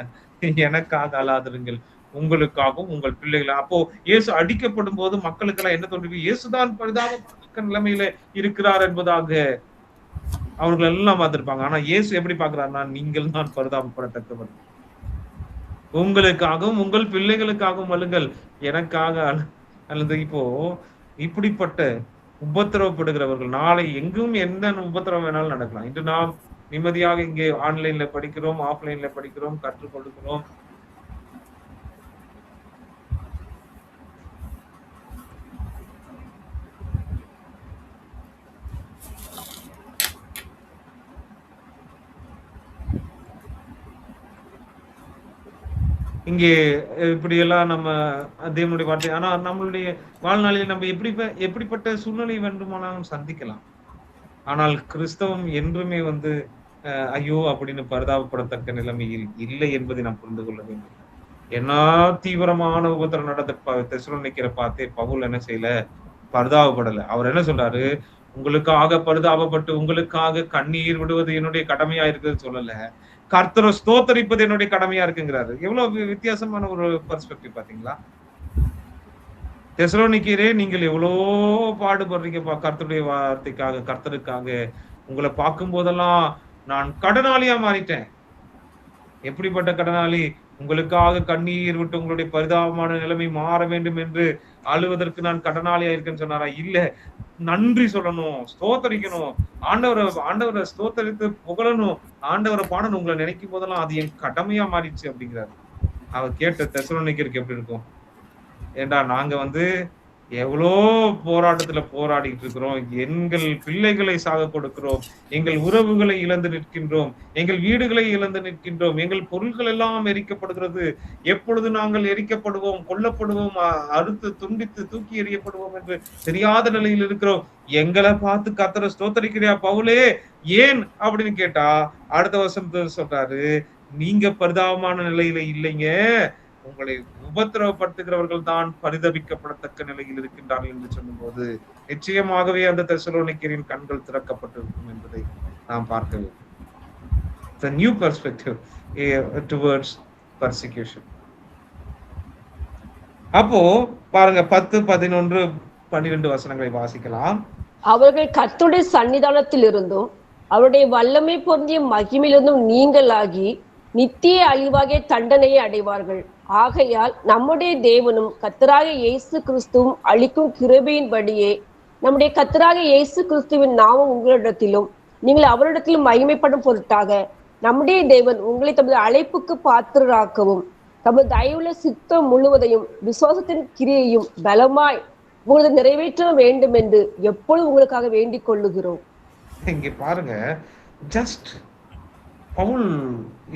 எனக்காக அழாதிருங்கள், உங்களுக்காகவும் உங்கள் பிள்ளைகளை. அப்போ இயேசு அடிக்கப்படும் போது மக்களுக்கெல்லாம் என்ன தோன்றுது? இயேசுதான் பரிதாபப்பட்ட நிலைமையில இருக்கிறார் என்பதாக அவர்கள் எல்லாம் பார்த்திருப்பாங்க. ஆனா இயேசு எப்படி பாக்குறாருன்னா, நீங்கள் தான் பரிதாபப்படத்தக்கவர், உங்களுக்காகவும் உங்கள் பிள்ளைகளுக்காகவும் அழுங்கள், எனக்காக அல்லது. இப்போ இப்படிப்பட்ட உபத்திரவப்படுகிறவர்கள் நாளை எங்கும் எந்த உபத்திரவம் வேணாலும் நடக்கலாம். இன்று நாம் நிம்மதியாக இங்கே ஆன்லைன்ல படிக்கிறோம், ஆஃப்லைன்ல படிக்கிறோம், கற்றுக் கொடுக்கிறோம். இங்கே இப்படி எல்லாம் நம்ம தேவனுடைய வார்த்தை. ஆனா நம்மளுடைய வாழ்நாளில் நம்ம எப்படிப்பட்ட சூழ்நிலை வேண்டுமானாலும் சந்திக்கலாம். ஆனால் கிறிஸ்தவம் என்றுமே ஐயோ அப்படின்னு பரிதாபப்படத்தக்க நிலைமையில் இல்லை என்பதை நாம் புரிந்து கொள்ள வேண்டும். என்ன தீவிரமான உபத்திரம் நடந்த தெசலோனிக்கரை பார்த்தே பவுல் என்ன செய்யல? பரிதாபப்படல. அவர் என்ன சொல்றாரு? உங்களுக்காக பரிதாபப்பட்டு உங்களுக்காக கண்ணீர் விடுவது என்னுடைய கடமையா இருக்குன்னு சொல்லல, கர்த்தரை ஸ்தோத்தரிப்பது என்னுடைய கடமையா இருக்குங்கிறாரு. எவ்வளவு வித்தியாசமான ஒரு பெர்ஸ்பெக்டிவ் பாத்தீங்களா? தெசலோனிக்கரே, நீங்கள் எவ்வளோ பாடுபடுறீங்கப்பா கர்த்தருடைய வார்த்தைக்காக, கர்த்தருக்காக. உங்களை பார்க்கும் போதெல்லாம் நான் கடனாளியா மாறிட்டேன். எப்படிப்பட்ட கடனாளி? உங்களுக்காக கண்ணீர் விட்டு உங்களுடைய பரிதாபமான நிலைமை மாற வேண்டும் என்று அழுவதற்கு நான் கடனாளியா இருக்கேன்னு சொன்னாரா? இல்ல, நன்றி சொல்லணும், ஸ்தோத்தரிக்கணும், ஆண்டவரை ஸ்தோத்தரித்து புகழணும், ஆண்டவரை பாடணும். உங்களை நினைக்கும் போதெல்லாம் அது என் கடமையா மாறிடுச்சு அப்படிங்கிறாரு. அவர் கேட்ட தெசலோனிக்கருக்கு எப்படி இருக்கும்? ஏண்டா, நாங்க எவ்வளோ போராட்டத்துல போராடிட்டு இருக்கிறோம், எங்கள் பிள்ளைகளை சாக கொடுக்கிறோம், எங்கள் உறவுகளை இழந்து நிற்கின்றோம், எங்கள் வீடுகளை இழந்து நிற்கின்றோம், எங்கள் பொருட்கள் எல்லாம் எரிக்கப்படுகிறது, எப்பொழுது நாங்கள் எரிக்கப்படுவோம், கொல்லப்படுவோம், அறுத்து துண்டித்து தூக்கி எறியப்படுவோம் என்று தெரியாத நிலையில் இருக்கிறோம். எங்களை பார்த்து கர்த்தரை ஸ்தோத்தரிக்கிறியா பவுலே, ஏன் அப்படின்னு கேட்டா அடுத்த வருஷம் சொல்றாரு, நீங்க பரிதாபமான நிலையில இல்லைங்க, உங்களை உபத்திரவப்படுத்துகிறவர்கள் தான் பரிதபிக்கப்படத்தக்க நிலையில் இருக்கின்றார்கள் என்று சொல்லும்போது நிச்சயமாகவே அந்த தெசலோனிக்கரின் கண்கள் திறக்கப்பட்டிருக்கும் என்பதை நாம் பார்க்க வேண்டும். The new perspective towards persecution. அப்போ பாருங்க 10, 11, 12 வசனங்களை வாசிக்கலாம். அவர்கள் கர்த்தருடைய சன்னிதானத்தில் இருந்தும் அவருடைய வல்லமை பொருந்திய மகிமையிலிருந்தும் நீங்களாகி நித்திய அழிவாகிய தண்டனையை அடைவார்கள். ஆகையால் நம்முடைய தேவனும் கர்த்தராகிய இயேசு கிறிஸ்துவும் அளிக்கும் கிருபையின்படியே நம்முடைய கர்த்தராகிய இயேசு கிறிஸ்துவின் நாமம் உங்களிடத்திலும் நீங்கள் அவரிடத்திலும் மகிமைப்படும் பொருட்டாக நம்முடைய தேவன் உங்களை தமது அழைப்புக்கு பாத்திரராக்கவும் தமது தயவுள்ள சித்தம் முழுவதையும் விசுவாசத்தின் கிரியையும் பலமாய் உங்களுக்கு நிறைவேற்ற வேண்டும் என்று எப்பொழுது உங்களுக்காக வேண்டிக் கொள்ளுகிறோம். இங்க பாருங்க, just ball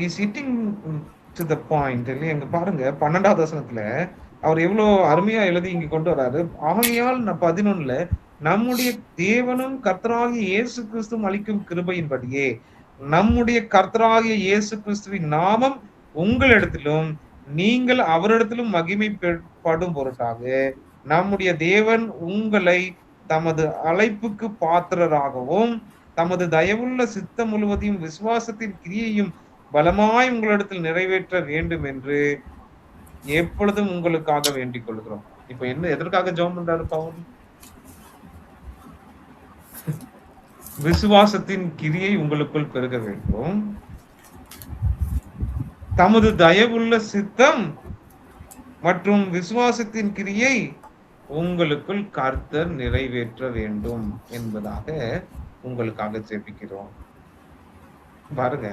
is hitting to the point. இங்க பாருங்க 12வது வசனத்துல அவர் எவ்வளவு அருமையா எழுதி இங்க கொண்டு வராரு. ஆகையால் 11ல நம்முடைய தேவனும் கர்த்தராகிய இயேசு கிறிஸ்துவும் அளிக்கும் கிருபையின்படியே நம்முடைய கர்த்தராகிய இயேசு கிறிஸ்துவின் நாமம் உங்களிடத்திலும் நீங்கள் அவரிடத்திலும் மகிமைப்படும் பொருட்டாக நம்முடைய தேவன் உங்களை தமது அழைப்புக்கு பாத்திரராகவும் தமது தயவுள்ள சித்தம் முழுவதையும் விசுவாசத்தின் கிரியையும் பலமாய் உங்களிடத்தில் நிறைவேற்ற வேண்டும் என்று எப்பொழுதும் உங்களுக்காக வேண்டிக் கொள்கிறோம். இப்ப என்ன எதற்காக ஜெபம் பண்றாரு பவுல்? விசுவாசத்தின் கிரியை உங்களுக்குள் பெருக வேண்டும், தமது தயவுள்ள சித்தம் மற்றும் விசுவாசத்தின் கிரியை உங்களுக்குள் கர்த்தர் நிறைவேற்ற வேண்டும் என்பதாக உங்களுக்காக ஜெபிக்கிறோம். பாருங்க,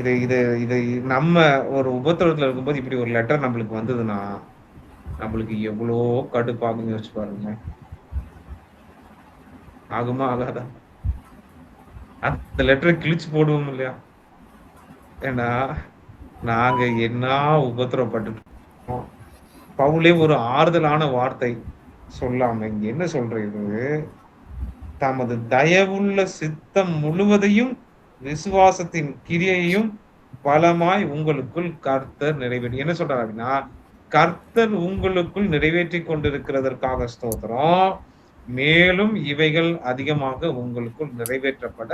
இதை இதை இதை நம்ம ஒரு உபத்திரவத்துல இருக்கும்போது இப்படி ஒரு லெட்டர் நம்மளுக்கு வந்ததுன்னா நம்மளுக்கு எவ்வளோ கடுப்பாகுன்னு யோசிச்சு பாருங்க. ஆகுமா ஆகாதா? அந்த லெட்டரை கிழிச்சு போடுவோம் இல்லையா? ஏன்னா நாங்க என்ன உபத்திரப்பட்டு பவுலே ஒரு ஆறுதலான வார்த்தை சொல்லாம இங்க என்ன சொல்றது? தமது தயவுள்ள சித்தம் முழுவதையும் விசுவாசத்தின் கிரியையும் பலமாய் உங்களுக்குள் கர்த்தர் நிறைவேற்றி என்ன சொல்றாரு அப்படின்னா, கர்த்தர் உங்களுக்குள் நிறைவேற்றி கொண்டிருக்கிறதற்காக ஸ்தோத்திரம். மேலும் இவைகள் அதிகமாக உங்களுக்குள் நிறைவேற்றப்பட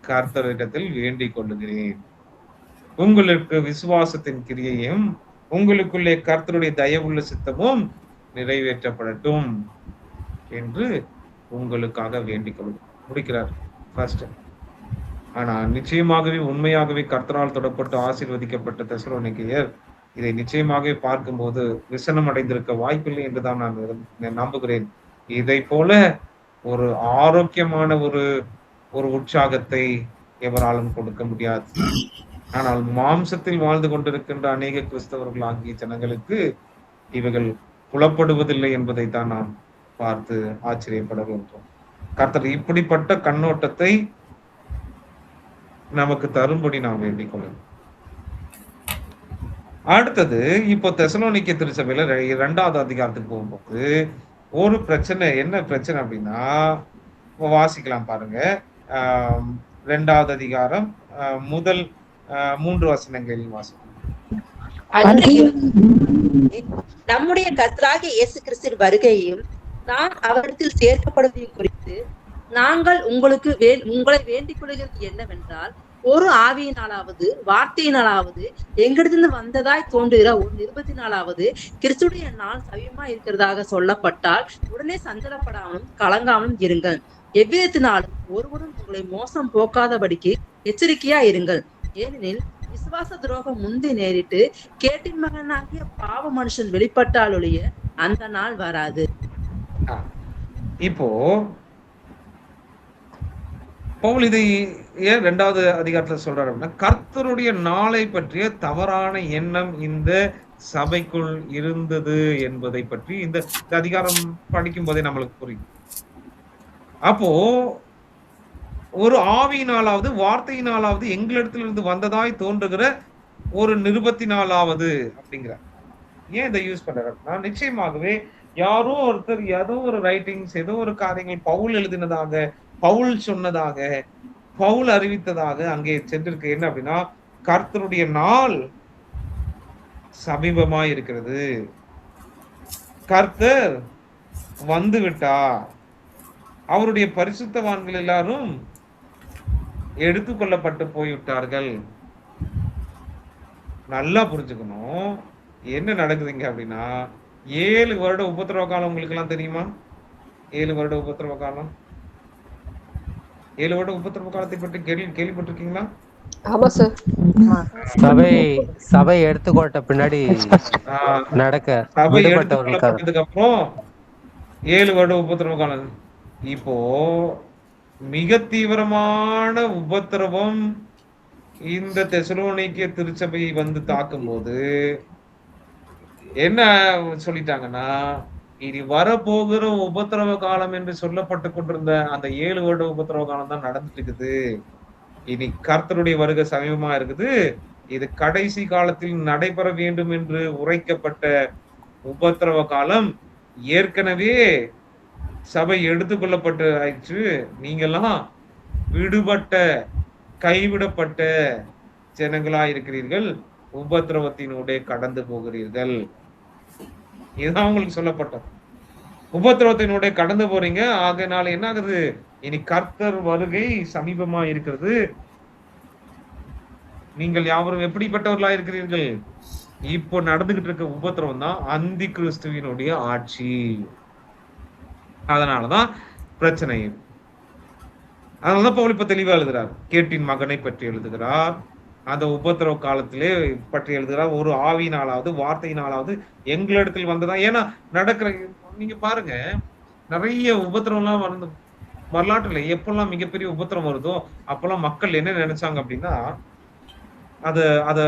கர்த்தரிடத்தில் வேண்டிக் கொள்ளுகிறேன். உங்களுக்கு விசுவாசத்தின் கிரியையும் உங்களுக்குள்ளே கர்த்தருடைய தயவுள்ள சித்தமும் நிறைவேற்றப்படட்டும் என்று உங்களுக்காக வேண்டிக் கொள்ள முடிக்கிறார் ஃபர்ஸ்ட். ஆனா நிச்சயமாகவே உண்மையாகவே கர்த்தரால் தொடப்பட்டு ஆசீர்வதிக்கப்பட்ட தெசலோனிக்கேயர் இதை நிச்சயமாகவே பார்க்கும்போது விசனம் அடைந்திருக்க வாய்ப்பில்லை என்றுதான் நான் நம்புகிறேன். இதை போல ஒரு ஆரோக்கியமான ஒரு உற்சாகத்தை எவராலும் கொடுக்க முடியாது. ஆனால் மாம்சத்தில் வாழ்ந்து கொண்டிருக்கின்ற அநேக கிறிஸ்தவர்கள் ஆகிய ஜனங்களுக்கு இவைகள் புலப்படுவதில்லை என்பதை தான் நாம் பார்த்து ஆச்சரியப்பட வேண்டும். கர்த்தர் இப்படிப்பட்ட கண்ணோட்டத்தை நமக்கு தரும்படி நாம் வேண்டிக் கொள்ளணும். அடுத்தது இப்போ தெசலோனிக்கே திருச்சபையில 2வது அதிகாரத்துக்கு போகும்போது ஒரு பிரச்சனை. என்ன பிரச்சனை அப்படின்னா வாசிக்கலாம் பாருங்க. 2வது அதிகாரம் முதல் 3 வசனங்களில் வாசிக்கலாம். நம்முடைய கர்த்தராகிய இயேசு கிறிஸ்துவின் வருகையையும் நாம் அவரிடத்தில் சேர்க்கப்படுவதையும் குறித்து நாங்கள் உங்களை வேண்டிக் கொள்கிறது என்னவென்றால், ஒரு ஆவியினாலாவது வார்த்தையினாலாவது எங்கிருந்து வந்ததாய் தோன்றுகிற ஒரு நிருபத்தினாலாவது கிறிஸ்துடைய நாள் சமீபமா இருக்கிறதாக சொல்லப்பட்டால் உடனே சஞ்சலப்படாமலும் கலங்காமலும் இருங்கள். எவ்விதத்தினாலும் ஒருவரும் உங்களை மோசம் போக்காதபடிக்கு எச்சரிக்கையா இருங்கள். ஏனெனில் விசுவாச துரோகம் முந்தி நேரிட்டு கேட்டின் மகனாகிய பாவ மனுஷன் வெளிப்பட்டால் ஒழிய அந்த நாள் வராது. இப்போ பவுல் இதை ஏன் 2வது அதிகாரத்துல சொல்றாரு அப்படின்னா, கர்த்தருடைய நாளை பற்றிய தவறான எண்ணம் இந்த சபைக்குள் இருந்தது என்பதை பற்றி இந்த அதிகாரம் படிக்கும் போதே நம்மளுக்கு புரியும். அப்போ ஒரு ஆவியினாலாவது வார்த்தையினாலாவது எங்களிடத்திலிருந்து வந்ததாய் தோன்றுகிற ஒரு நிருபத்தினாலாவது அப்படிங்கிற ஏன் இதை யூஸ் பண்றாருன்னா, நிச்சயமாகவே யாரோ ஒருத்தர் ஏதோ ஒரு ரைட்டிங்ஸ் ஏதோ ஒரு காரியங்கள் பவுல் எழுதினதாக பவுல் சொன்னதாக பவுல் அறிவித்ததாக அங்கே சென்றிருக்கு. என்ன அப்படின்னா, கர்த்தருடைய நாள் சமீபமாய் இருக்கிறது, கர்த்தர் வந்து விட்டார், அவருடைய பரிசுத்தவான்கள் எல்லாரும் எடுத்துக்கொள்ளப்பட்டு போய்விட்டார்கள் நல்லா புரிஞ்சுக்கணும். என்ன நடக்குதுங்க அப்படின்னா, 7 வருட உபத்திரவ காலம் உங்களுக்கு எல்லாம் தெரியுமா? 7 வருட உபத்திரவ காலம். 7 வருட உபத்திரவ காலத்தை பற்றி கேள்விப்பட்டிருக்கீங்களா? ஆமா சார். சபை எடுத்துக்கொண்ட பின்னாடி ஆஹ் நடக்க சபை விடுபட்டவர்களுக்காக. எடுத்துக்கொள்ளப்பட்டதுக்கு அப்புறம் 7 வருட உபத்திரவ காலம். இப்போ மிக தீவிரமான உபத்திரவம் இந்த தெசலோனிக்கே திருச்சபையை வந்து தாக்கும்போது என்ன சொல்லிட்டாங்கன்னா, இனி வரப்போகிற உபத்திரவ காலம் என்று சொல்லப்பட்டு கொண்டிருந்த அந்த 7 வருட உபத்திரவ காலம் தான் நடந்துட்டு இருக்குது. இனி கர்த்தருடைய வருகை சமீபமா இருக்குது. இது கடைசி காலத்தில் நடைபெற வேண்டும் என்று உரைக்கப்பட்ட உபத்திரவ காலம் ஏற்கனவே சபை எடுத்துக்கொள்ளப்பட்டு ஆயிற்று. நீங்கெல்லாம் விடுபட்ட கைவிடப்பட்ட ஜனங்களா இருக்கிறீர்கள், உபத்திரவத்தினூடே கடந்து போகிறீர்கள். இதுதான் உங்களுக்கு சொல்லப்பட்டது. உபத்திரவத்தினூடே கடந்து போறீங்க. ஆகையினால என்ன ஆகுது, இனி கர்த்தர் வருகை சமீபமா இருக்கிறது. நீங்கள் யாவரும் எப்படிப்பட்டவர்களா இருக்கிறீர்கள்? இப்போ நடந்துகிட்டு இருக்க உபத்திரவம் தான் அந்தி கிறிஸ்துவினுடைய ஆட்சி. அதனாலதான் பிரச்சனை. அதனாலதான் பவுல் இப்ப தெளிவா எழுதுறார். கேட்டின் மகனை பற்றி எழுதுகிறார். அந்த உபத்திரவ காலத்திலே பற்றி எழுதுகிறார். ஒரு ஆவியினாலாவது வார்த்தையினாலாவது எங்களிடத்தில் வந்ததா. ஏன்னா நடக்கிற நீங்க பாருங்க, நிறைய உபத்திரம் எல்லாம் வந்து வரலாற்றுல எப்பெல்லாம் மிகப்பெரிய உபத்திரம் வருதோ அப்பெல்லாம் மக்கள் என்ன நினைச்சாங்க அப்படின்னா, அத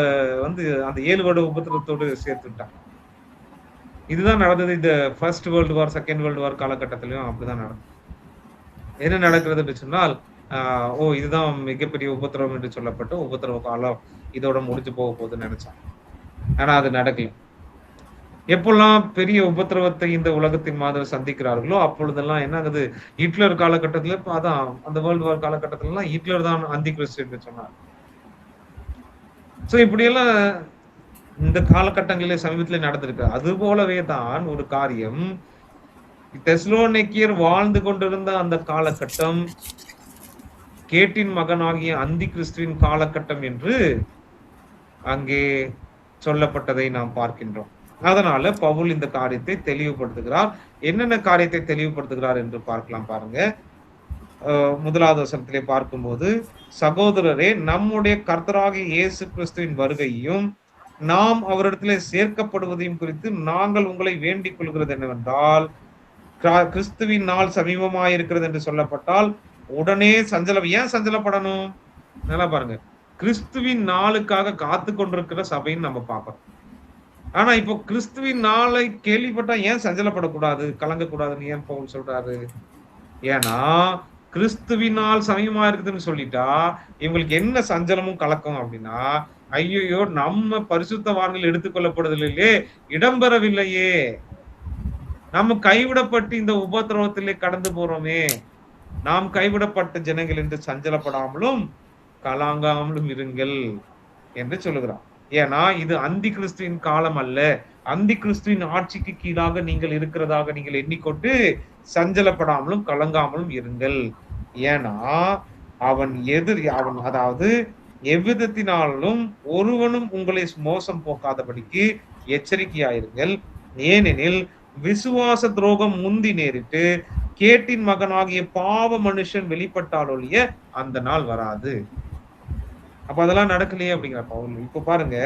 வந்து அந்த 7 வருட உபத்திரத்தோடு சேர்த்துட்டாங்க. இதுதான் நடந்தது இந்த first world war, second world war காலகட்டத்திலையும் அப்படிதான் நடந்தது. என்ன நடக்கிறது என்று சொன்னால், இதுதான் மிகப்பெரிய உபத்திரவம் என்று சொல்லப்பட்ட உபத்திரவ காலம் இதோட முடிஞ்சு போக போகுதுன்னு நினைச்சாங்க. ஆனா அது நடக்கல. எப்பெல்லாம் பெரிய உபத்திரவத்தை இந்த உலகத்தின் மாதிரி சந்திக்கிறார்களோ அப்பொழுதெல்லாம் என்ன ஆகுது, ஹிட்லர் காலகட்டத்துல அதான் அந்த வேர்ல்டு வார் காலகட்டத்துல எல்லாம் ஹிட்லர் தான் அந்தி கிறிஸ்து என்று சொன்னார். சோ இப்படியெல்லாம் இந்த காலகட்டங்களிலே சமீபத்திலே நடந்திருக்கு. அது போலவே தான் ஒரு காரியம் தெசலோனிக்கேயர் வாழ்ந்து கொண்டிருந்த அந்த காலகட்டம் கேட்டின் மகனாகிய அந்தி கிறிஸ்துவின் காலகட்டம் என்று அங்கே சொல்லப்பட்டதை நாம் பார்க்கின்றோம். அதனால பவுல் இந்த காரியத்தை தெளிவுபடுத்துகிறார். என்னென்ன காரியத்தை தெளிவுபடுத்துகிறார் என்று பார்க்கலாம். பாருங்க, 1வது வசனத்திலே பார்க்கும்போது, சகோதரரே, நம்முடைய கர்த்தராகிய இயேசு கிறிஸ்துவின் வருகையும் நாம் அவரிடத்திலே சேர்க்கப்படுவதையும் குறித்து நாங்கள் உங்களை வேண்டிக் கொள்கிறது என்னவென்றால், கிறிஸ்துவின் நாள் சமீபமாயிருக்கிறது என்று சொல்லப்பட்டால் உடனே ஏன் சஞ்சலப்படணும்? நல்லா பாருங்க, கிறிஸ்துவின் நாளுக்காக காத்து கொண்டிருக்கிற சபைன்னு நம்ம பார்க்கிறோம். ஆனா இப்போ கிறிஸ்துவின் நாளை கேள்விப்பட்டா ஏன் சஞ்சலப்படக்கூடாது, கலங்கக்கூடாதுன்னு ஏன் பவுல் சொல்றாரு? ஏன்னா கிறிஸ்துவின் நாள் சமயமா இருக்குதுன்னு சொல்லிட்டா இவங்களுக்கு என்ன சஞ்சலமும் கலக்கம் அப்படின்னா, ஐயோ நம்ம பரிசுத்தவான்கள் எடுத்துக்கொள்ளப்படுதலிலே இடம்பெறவில்லையே, நம்ம கைவிடப்பட்டு இந்த உபத்திரவத்திலே கடந்து போறோமே, நாம் கைவிடப்பட்ட ஜனங்கள் என்று சஞ்சலப்படாமலும் கலாங்காமலும் இருங்கள் என்று சொல்லுகிறான். ஏன்னா இது அந்தி கிறிஸ்துவின் காலம் அல்ல. அந்தி கிறிஸ்துவின் ஆட்சிக்கு கீழாக நீங்கள் இருக்கிறதாக நீங்கள் எண்ணிக்கொண்டு சஞ்சலப்படாமலும் கலங்காமலும் இருங்கள். ஏன்னா அவன் அதாவது எவ்விதத்தினாலும் ஒருவனும் உங்களை மோசம் போக்காதபடிக்கு எச்சரிக்கையாயிருங்கள். ஏனெனில் விசுவாச துரோகம் முந்தி நேரிட்டு கேட்டின் மகனாகிய பாவ மனுஷன் வெளிப்பட்டால் ஒழிய அந்த நாள் வராது. அப்ப அதெல்லாம் நடக்கலையே அப்படிங்கிற பவுல். இப்ப பாருங்க,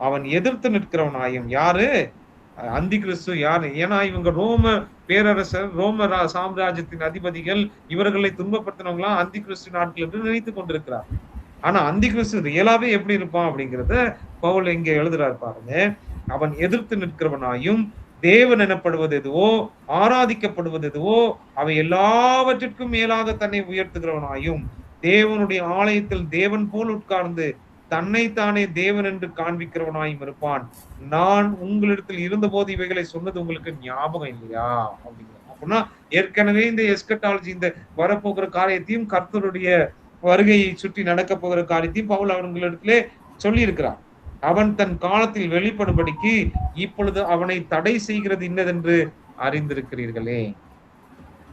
அவன் எதிர்த்து நிற்கிறவனாயும் யாரு? அந்தி கிறிஸ்து. யாரு? ஏன்னா இவங்க ரோம பேரரசர், ரோம சாம்ராஜ்யத்தின் அதிபதிகள், இவர்களை துன்பப்படுத்தினவங்களாம் அந்தி கிறிஸ்து நாட்கள் என்று நினைத்து கொண்டிருக்கிறார். ஆனா அந்தி கிறிஸ்து ரியலாவே எப்படி இருப்பான் அப்படிங்கிறத பவுல் இங்க எழுதுறாரு பாருங்க. அவன் எதிர்த்து நிற்கிறவனாயும் தேவன் எனப்படுவது எதுவோ, ஆராதிக்கப்படுவது எதுவோ அவை எல்லாவற்றிற்கும் மேலாக தன்னை உயர்த்துகிறவனாயும் தேவனுடைய ஆலயத்தில் தேவன் போல் உட்கார்ந்து தன்னைத்தானே தேவன் என்று காண்பிக்கிறவனாயும் இருப்பான். நான் உங்களிடத்தில் இருந்த போது இவைகளை சொன்னது உங்களுக்கு ஞாபகம் இல்லையா அப்படிங்கிற. அப்படின்னா ஏற்கனவே இந்த எஸ்கட்டாலஜி, இந்த வரப்போகிற காரியத்தையும் கர்த்தருடைய வருகையை சுற்றி நடக்க போகிற காரியத்தையும் பவுல் அவர்களிடத்திலே சொல்லி இருக்கிறார். அவன் தன் காலத்தில் வெளிப்படும்படிக்கு இப்பொழுது அவனை தடை செய்கிறது இன்னதென்று அறிந்திருக்கிறீர்களே.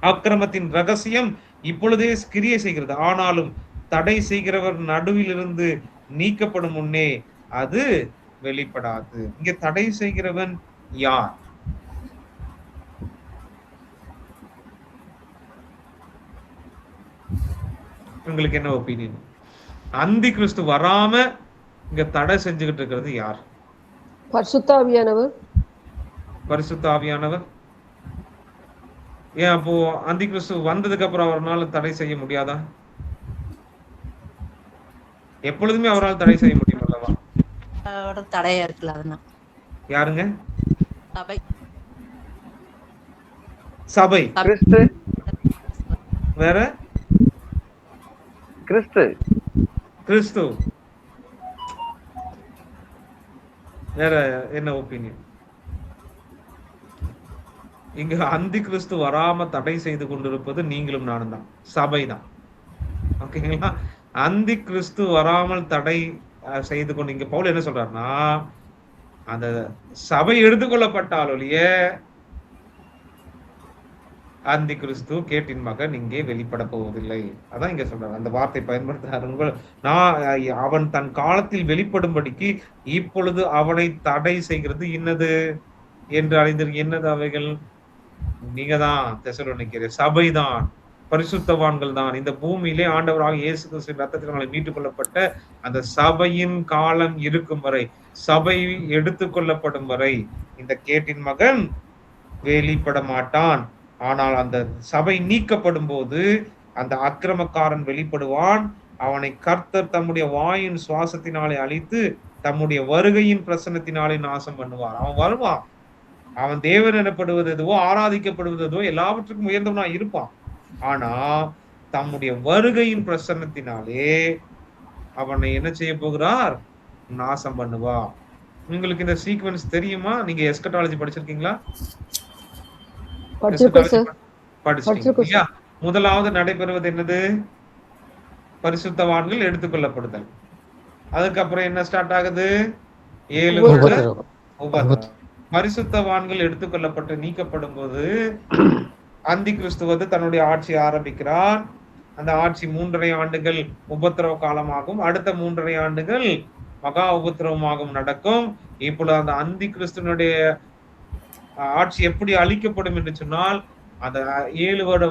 அக்கிரமத்தின் ரகசியம் இப்பொழுதே கிரியை செய்கிறது, ஆனாலும் தடை செய்கிறவர் நடுவில் இருந்து நீக்கப்படும் முன்னே அது வெளிப்படாது. இங்க தடை செய்கிறவன் யார்? உங்களுக்கு என்ன ஒப்பீனியன்? அந்தி கிறிஸ்து வராம இங்க தடை செஞ்சுக்கிட்டு இருக்கிறது யார்? பரிசுத்த ஆவியானவர். பரிசுத்த ஆவியானவர். ஏன் அப்போ அந்தி கிறிஸ்து வந்ததுக்கு அப்புறம் அவரால் தடை செய்ய முடியாதா? எப்பொழுதுமே அவரால் தடை செய்ய முடியும் அல்லவா? தடையா இருக்குல்ல, அதனால. யாருங்க? சபை. சபை. கிறிஸ்து. வேற? கிறிஸ்து. கிறிஸ்து. வேற என்ன ஒப்பீனியன்? இங்க அந்தி கிறிஸ்து வராம தடை செய்து கொண்டிருப்பது நீங்களும் நானும் தான், சபை தான். ஓகேங்களா? அந்தி கிறிஸ்து வராமல் தடை செய்து கொண்டு இங்க பவுல் என்ன சொல்றாருன்னா, அந்த சபை எடுத்துக்கொள்ளப்பட்டாலொழிய அந்தி கிறிஸ்து கேட்டின் மகன் இங்கே வெளிப்பட போவதில்லை. அதான் இங்க சொல்றாரு, அந்த வார்த்தை பயன்படுத்துறாரு. அவன் தன் காலத்தில் வெளிப்படும்படிக்கு இப்பொழுது அவனை தடை செய்கிறது இன்னது என்று அறிந்திருக்கு. என்னது அவைகள்? நீங்க தான் தெசலோனிக்கேயர், சபைதான், பரிசுத்தவான்கள் தான். இந்த பூமியிலே ஆண்டவராக இயேசு கிறிஸ்துவின் ரத்தத்தினாலே மீட்டுக் கொள்ளப்பட்ட அந்த சபையின் காலம் இருக்கும் வரை, சபை எடுத்துக்கொள்ளப்படும் வரை இந்த கேட்டின் மகன் வெளிப்பட மாட்டான். ஆனால் அந்த சபை நீக்கப்படும் போது அந்த அக்கிரமக்காரன் வெளிப்படுவான். அவனை கர்த்தர் தம்முடைய வாயின் சுவாசத்தினாலே அழித்து தம்முடைய வருகையின் பிரசன்னத்தினாலே நாசம் பண்ணுவார். அவன் வருவான். அவன் தேவன் எனப்படுவது எதுவோ, ஆராதிக்கப்படுவது எதுவோ எல்லாவற்றுக்கும் உயர்ந்தவனா இருப்பான். ஆனா தம்முடைய வருகையின் பிரசன்னத்தினாலே அவனை என்ன செய்ய போகிறார்? நாசம் பண்ணுவா. உங்களுக்கு இந்த சீக்வன்ஸ் தெரியுமா? நீங்க எஸ்கட்டாலஜி படிச்சிருக்கீங்களா? படிச்சிருக்கீங்க. முதலாவது நடைபெறுவது என்னது? பரிசுத்தவான்கள் எடுத்துக்கொள்ளப்படுதல். அதுக்கப்புறம் என்ன ஸ்டார்ட் ஆகுது? 7 உபத்திரவம். பரிசுத்தவான்கள் எடுத்துக்கொள்ளப்பட்டு நீக்கப்படும் போது அந்தி கிறிஸ்து வந்து தன்னுடைய ஆட்சி ஆரம்பிக்கிறார். அந்த ஆட்சி 3.5 ஆண்டுகள் உபத்திரவ காலமாகும். அடுத்த 3.5 ஆண்டுகள் மகா உபத்திரவமாகவும் நடக்கும். இப்பொழுது அந்த அந்தி கிறிஸ்துவனுடைய ஆட்சி எப்படி அழிக்கப்படும் என்று சொன்னால், அந்த 7 வருட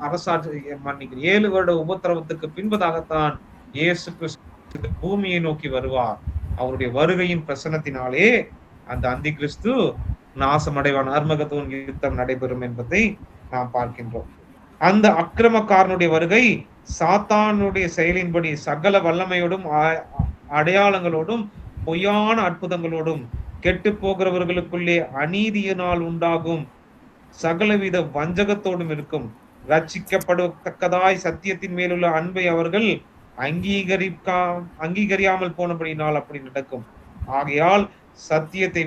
அரசாட்சி 7 வருட உபத்திரவத்துக்கு பின்பதாகத்தான் இயேசு கிறிஸ்து பூமியை நோக்கி வருவார். அவருடைய வருகையின் பிரசன்னத்தினாலே அந்த அந்தி கிறிஸ்து நாசமடைவான். அர்மகதோன் யுத்தம் நடைபெறும் என்பதை நாம் பார்க்கின்றோம். அந்த அக்கிரமக்காரனுடைய வருகை சாத்தானுடைய செயலின்படி சகல வல்லமையோடும் அடையாளங்களோடும் பொய்யான அற்புதங்களோடும் கெட்டு போகிறவர்களுக்குள்ளே அநீதியினால் உண்டாகும் சகலவித வஞ்சகத்தோடும் இருக்கும். ரட்சிக்கப்படத்தக்கதாய் சத்தியத்தின் மேலுள்ள அன்பை அவர்கள் அங்கீகரியாமல் போனபடினால் அப்படி நடக்கும். ஆகையால் சத்தியத்தை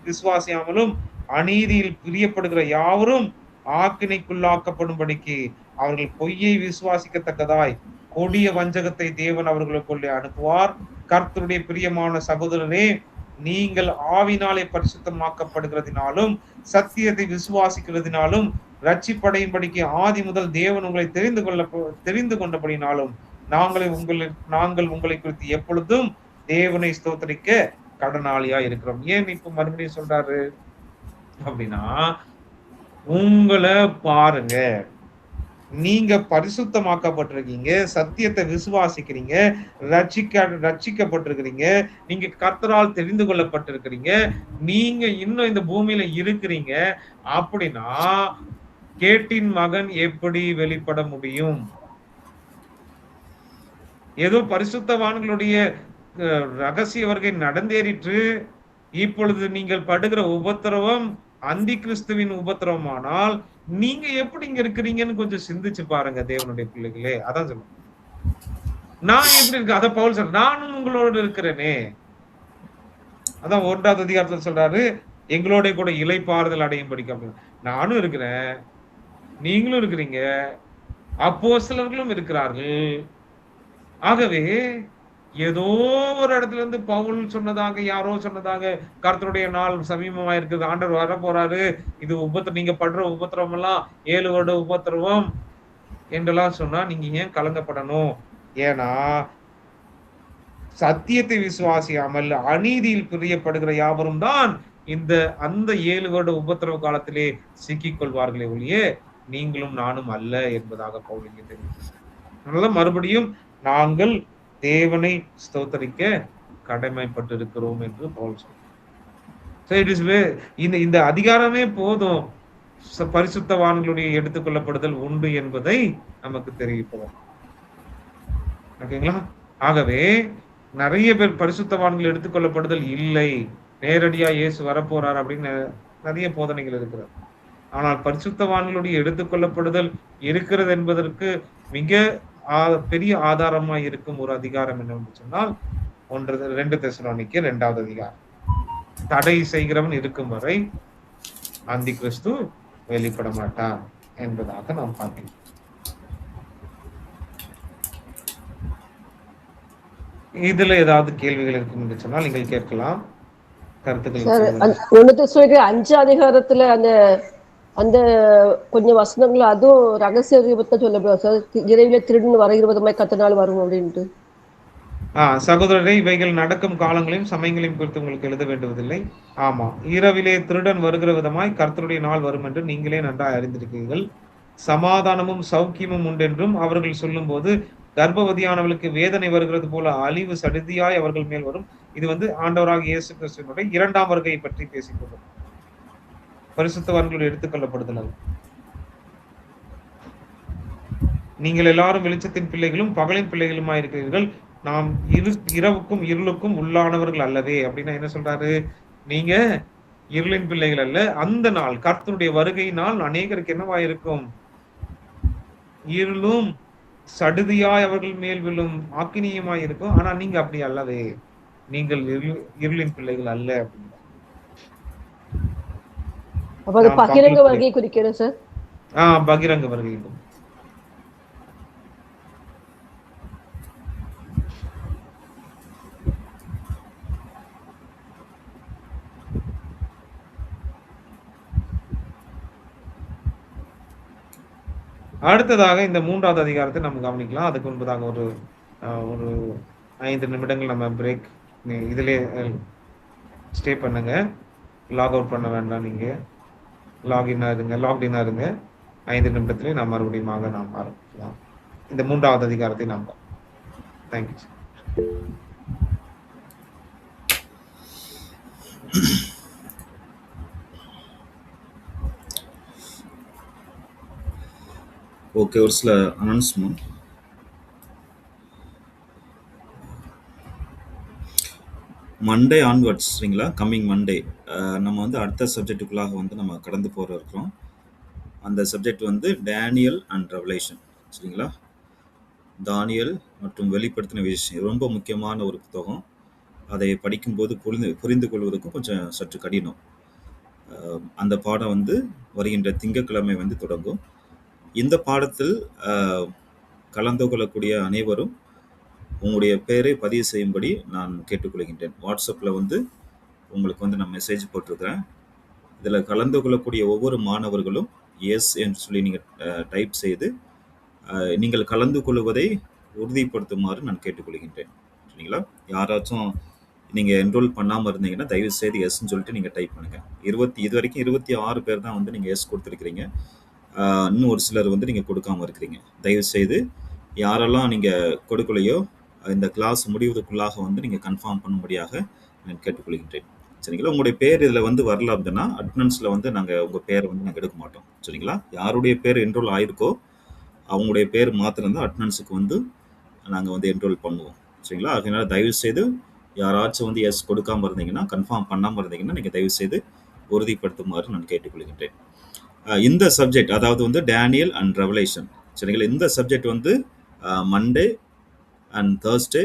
விசுவாசியாமலும் அநீதியில் பிரியப்படுகிற யாவரும் ஆக்கினைக்குள்ளாக்கப்படும்படிக்கு அவர்கள் பொய்யை விசுவாசிக்கத்தக்கதாய் கொடிய வஞ்சகத்தை தேவன் அவர்களுக்குள்ளே அனுப்புவார். கர்த்தருடைய பிரியமான சகோதரரே, நீங்கள் ஆவினாலே பரிசுத்தமாக்கப்படுகிறதினாலும் சத்தியத்தை விசுவாசிக்கிறதினாலும் ரட்சிப்படையும்படிக்கு ஆதி முதல் தேவன் உங்களை தெரிந்து கொண்டபடினாலும் நாங்கள் உங்களை குறித்து எப்பொழுதும் தேவனை ஸ்தோத்திரிக்க கடனாளியா இருக்கிறோம். ஏன் இப்ப மறுபடியும் சொல்றாரு அப்படின்னா, உங்களை பாருங்க, நீங்க பரிசுத்தமாக்கப்பட்டிருக்கீங்க, சத்தியத்தை விசுவாசிக்கிறீங்க, ரட்சிக்கப்பட்டிருக்கிறீங்க, நீங்க கர்த்தரால் தெரிந்து கொள்ளப்பட்டிருக்கிறீங்க, நீங்க இன்னும் இந்த பூமியில இருக்கிறீங்க. அப்படின்னா கேட்டின் மகன் எப்படி வெளிப்பட முடியும்? ஏதோ பரிசுத்தவான்களுடைய ரகசிய வருகை நடந்தேறிற்று. இப்பொழுது நீங்கள் படுகிற உபத்திரவம் அந்தி கிறிஸ்துவின் உபத்திரவமானால் நீங்க எப்படி இங்க இருக்கிறீங்கன்னு கொஞ்சம் சிந்திச்சு பாருங்க தேவனுடைய பிள்ளைகளே. அதான் சொல்லுங்க, நான் எப்படி இருக்கு அத பவுல் சொல்ற, நானும் உங்களோட இருக்கிறேனே. அதான் 1வது அதிகாரத்துல சொல்றாரு, எங்களோட கூட இளைப்பாறுதல் அடையும் படிக்க. நானும் இருக்கிறேன், நீங்களும் இருக்கிறீங்க, அப்போஸ்தலர்களும் இருக்கிறார்கள். ஆகவே ஏதோ ஒரு இடத்துல இருந்து பவுல் சொன்னதாக, யாரோ சொன்னதாக, கர்த்தருடைய நாள் சமீபமா இருக்குது, ஆண்டவர் வர போறாரு, இது நீங்க படுற உபத்திரவம் எல்லாம் 7 வருட உபத்திரவம் என்றெல்லாம் சொன்னா நீங்க ஏன் கலங்கப்படணும்? ஏன்னா சத்தியத்தை விசுவாசியாமல் அநீதியில் பிரியப்படுகிற யாவரும் தான் அந்த 7 வருட உபத்திரவ காலத்திலே சிக்கிக் கொள்வார்களே ஒழிய நீங்களும் நானும் அல்ல என்பதாக பவுல் இங்கே தெரிவிக்கிறார். அதனால மறுபடியும் நாங்கள் தேவனை ஸ்தோத்தரிக்க கடமைப்பட்டு இருக்கிறோம் என்று பவுல் சொல்றார். இந்த அதிகாரமே போதும் பரிசுத்தவான்களுடைய எடுத்துக்கொள்ளப்படுதல் உண்டு என்பதை நமக்கு தெரிவிப்போம். ஓகேங்களா? ஆகவே நிறைய பேர் பரிசுத்தவான்கள் எடுத்துக்கொள்ளப்படுதல் இல்லை, நேரடியா இயேசு வரப்போறார் அப்படின்னு நிறைய போதனைகள் இருக்கிறது. ஆனால் பரிசுத்தவான்களுடைய எடுத்துக்கொள்ளப்படுதல் இருக்கிறது என்பதற்கு மிக பெரிய ஆதாரமா இருக்கும் ஒரு அதிகாரம் என்னவென்று சொன்னால் 2 தெசலோனிக்கேயர் 2வது அதிகாரம். தடை செய்கிறவன் இருக்கும் வரை அந்தி கிறிஸ்து வெளிப்பட மாட்டான் என்பதாக நாம் பார்க்கிறோம். இதுல ஏதாவது கேள்விகள் இருக்கும் என்று சொன்னால் நீங்கள் கேட்கலாம். கருத்துக்கள் 5 அதிகாரத்துல அந்த கொஞ்சம் வசனங்கள் அதுவும் ரகசிய ரூபத்தை சொல்லப்படுவா சார். இறைவில திருடன் வருகிறதுமாய் கத்தனால் வரும் அப்படின்ட்டு. சகோதரரை, இவைகள் நடக்கும் காலங்களையும் சமயங்களையும் குறித்து உங்களுக்கு எழுத வேண்டுவதில்லை. ஆமா, இரவிலே திருடன் வருகிற விதமாய் கர்த்தருடைய நாள் வரும் என்று நீங்களே நன்றாய் அறிந்திருக்கிறீர்கள். சமாதானமும் சௌக்கியமும் உண்டென்றும் அவர்கள் சொல்லும் போது கர்ப்பவதியானவர்களுக்கு வேதனை வருகிறது போல அழிவு சடுதியாய் அவர்கள் மேல் வரும். இது ஆண்டவராக இயேசு கிறிஸ்துவினுடைய 2ஆம் வருகையை பற்றி பேசிக்கொள்ளும். பரிசுத்தவான்கள் எடுத்துக்கொள்ளப்படுதல். நீங்கள் எல்லாரும் வெளிச்சத்தின் பிள்ளைகளும் பகலின் பிள்ளைகளுமா இருக்கிறீர்கள். நாம் இரவுக்கும் இருளுக்கும் உள்ளானவர்கள் அல்லவே. அப்படின்னா என்ன சொல்றாரு? நீங்க இருளின் பிள்ளைகள் அல்ல. அந்த நாள் கர்த்தருடைய வருகை நாள் அநேகருக்கு என்னவா இருக்கும்? இருளும் சடுதியாய் அவர்கள் மேல் விழும் ஆக்கினியமாய் இருக்கும். ஆனா நீங்க அப்படி அல்லவே, நீங்கள் இருளின் பிள்ளைகள் அல்ல அப்படின்னு. பகிரங்க வருகை குறிக்கிறேன் சார். பகிரங்க வருகை. அடுத்ததாக இந்த 3வது அதிகாரத்தை நம்ம கவனிக்கலாம். அதுக்கு முன்பதாக ஒரு 5 நிமிடங்கள் நம்ம பிரேக். இதிலே ஸ்டே பண்ணுங்க, லாக் அவுட் பண்ண வேண்டாம். நீங்க லாக்இன் இருங்க. 5 நிமிடத்திலே நாம் மறுபடியும் நாம் ஆரம்பிக்கலாம் இந்த 3வது அதிகாரத்தை. நாம் தேங்க்யூ. ஓகே, ஒரு சில அனௌன்ஸ்மெண்ட். மண்டே ஆன்வர்ட்ஸ் சரிங்களா, கம்மிங் மண்டே நம்ம அடுத்த சப்ஜெக்டுக்குள்ளாக நம்ம கடந்து போகிற இருக்கிறோம். அந்த சப்ஜெக்ட் டேனியல் அண்ட் ரெவலேஷன் சரிங்களா. தானியல் மற்றும் வெளிப்படுத்தின விஷயம் ரொம்ப முக்கியமான ஒரு புத்தகம். அதை படிக்கும்போது புரிந்து கொள்வதற்கும் கொஞ்சம் சற்று கடினம். அந்த பாடம் வருகின்ற திங்கட்கிழமை தொடங்கும். இந்த பாடத்தில் கலந்து கொள்ளக்கூடிய அனைவரும் உங்களுடைய பெயரை பதிவு செய்யும்படி நான் கேட்டுக்கொள்கின்றேன். வாட்ஸ்அப்பில் உங்களுக்கு நான் மெசேஜ் போட்டிருக்கிறேன். இதில் கலந்து கொள்ளக்கூடிய ஒவ்வொரு மாணவர்களும் எஸ் என்று சொல்லி நீங்கள் டைப் செய்து நீங்கள் கலந்து கொள்வதை உறுதிப்படுத்துமாறு நான் கேட்டுக்கொள்கின்றேன் சரிங்களா. யாராச்சும் நீங்கள் என்ரோல் பண்ணாமல் இருந்தீங்கன்னா தயவு செய்து எஸ்ன்னு சொல்லிட்டு நீங்கள் டைப் பண்ணுங்கள். இது வரைக்கும் 26 பேர் தான் நீங்கள் எஸ் கொடுத்துருக்கிறீங்க. இன்னும் ஒரு சிலர் நீங்கள் கொடுக்காமல் இருக்கிறீங்க. தயவு செய்து யாரெல்லாம் நீங்கள் கொடுக்கலையோ இந்த கிளாஸ் முடிவதற்குள்ளாக நீங்கள் கன்ஃபார்ம் பண்ணும்படியாக நான் கேட்டுக்கொள்கின்றேன் சரிங்களா. உங்களுடைய பேர் இதில் வரல அப்படின்னா அட்டனன்ஸில் நாங்கள் உங்கள் பேரை நாங்கள் எடுக்க மாட்டோம் சரிங்களா. யாருடைய பேர் என்ரோல் ஆயிருக்கோ அவங்களுடைய பேர் மாத்திரம்தான் அட்டனன்ஸுக்கு நாங்கள் என்ரோல் பண்ணுவோம் சரிங்களா. அதனால தயவு செய்து யாராச்சும் எஸ் கொடுக்காமல் இருந்தீங்கன்னா, கன்ஃபார்ம் பண்ணாமல் இருந்தீங்கன்னா நீங்கள் தயவு செய்து உறுதிப்படுத்துமாறு நான் கேட்டுக்கொள்கின்றேன். இந்த சப்ஜெக்ட் அதாவது டேனியல் அண்ட் ரெவலேஷன் சரிங்களா. இந்த subject Monday and Thursday,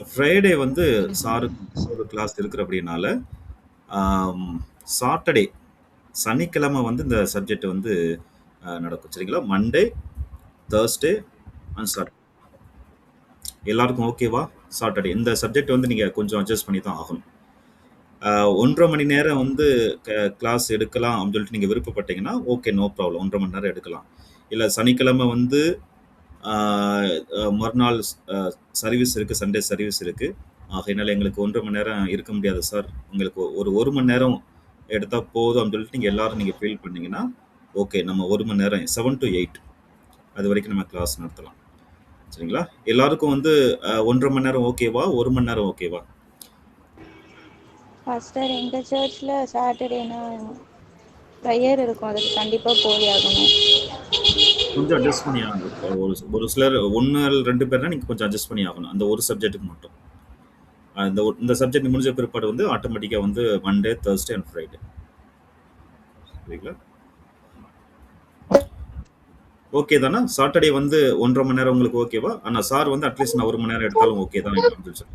Friday sir class இருக்கிற அப்படின்னால சாட்டர்டே சனிக்கிழமை இந்த சப்ஜெக்ட் நடக்கும் சரிங்களா. Monday, Thursday and Saturday. எல்லாருக்கும் ஓகேவா? சாட்டர்டே இந்த சப்ஜெக்ட் நீங்கள் கொஞ்சம் அட்ஜஸ்ட் பண்ணி தான் ஆகணும். 1.5 மணி நேரம் கிளாஸ் எடுக்கலாம் அப்படின்னு சொல்லிட்டு நீங்கள் விருப்பப்பட்டீங்கன்னா ஓகே, நோ ப்ராப்ளம். 1.5 மணி நேரம் எடுக்கலாம். இல்லை சனிக்கிழமை மறுநாள் சர்வீஸ் இருக்குது, சண்டே சர்வீஸ் இருக்குது. ஆகையினால எங்களுக்கு 1.5 மணி நேரம் இருக்க முடியாது சார், உங்களுக்கு ஒரு மணி நேரம் எடுத்தால் போதும் அப்படின்னு சொல்லிட்டு நீங்கள் எல்லாரும் நீங்கள் ஃபீல் பண்ணீங்கன்னா ஓகே, நம்ம 1 மணி நேரம் 7 to 8 அது வரைக்கும் நம்ம கிளாஸ் நடத்தலாம். சரிங்களா? எல்லாருக்கும் வந்து 1.5 மணி நேரம் ஓகேவா, 1 மணி நேரம் ஓகேவா? பாஸ்டர், எங்க சர்ச்ல சாட்டர்டேனா ப்ரேயர் இருக்கும், அதுக்கு கண்டிப்பா போய் ஆகணும். கொஞ்சம் அட்ஜஸ்ட் பண்ணி ஆகணும். ஒரு சிலர் 1-2 பேர்னா நீங்கள் கொஞ்சம் அட்ஜஸ்ட் பண்ணி ஆகணும், அந்த ஒரு சப்ஜெக்ட்டுக்கு மட்டும். இந்த சப்ஜெக்ட் முடிஞ்ச பிற்பாடு வந்து ஆட்டோமேட்டிக்காக வந்து மண்டே, தேர்ஸ்டே அண்ட் ஃப்ரைடே. சரிங்களா? ஓகே தானே? சாட்டர்டே வந்து 1.5 மணி நேரம் உங்களுக்கு ஓகேவா? ஆனால் சார் வந்து அட்லீஸ்ட் நான் 1 மணி நேரம் எடுத்தாலும் ஓகே தான் அப்படின்னு சொல்லி.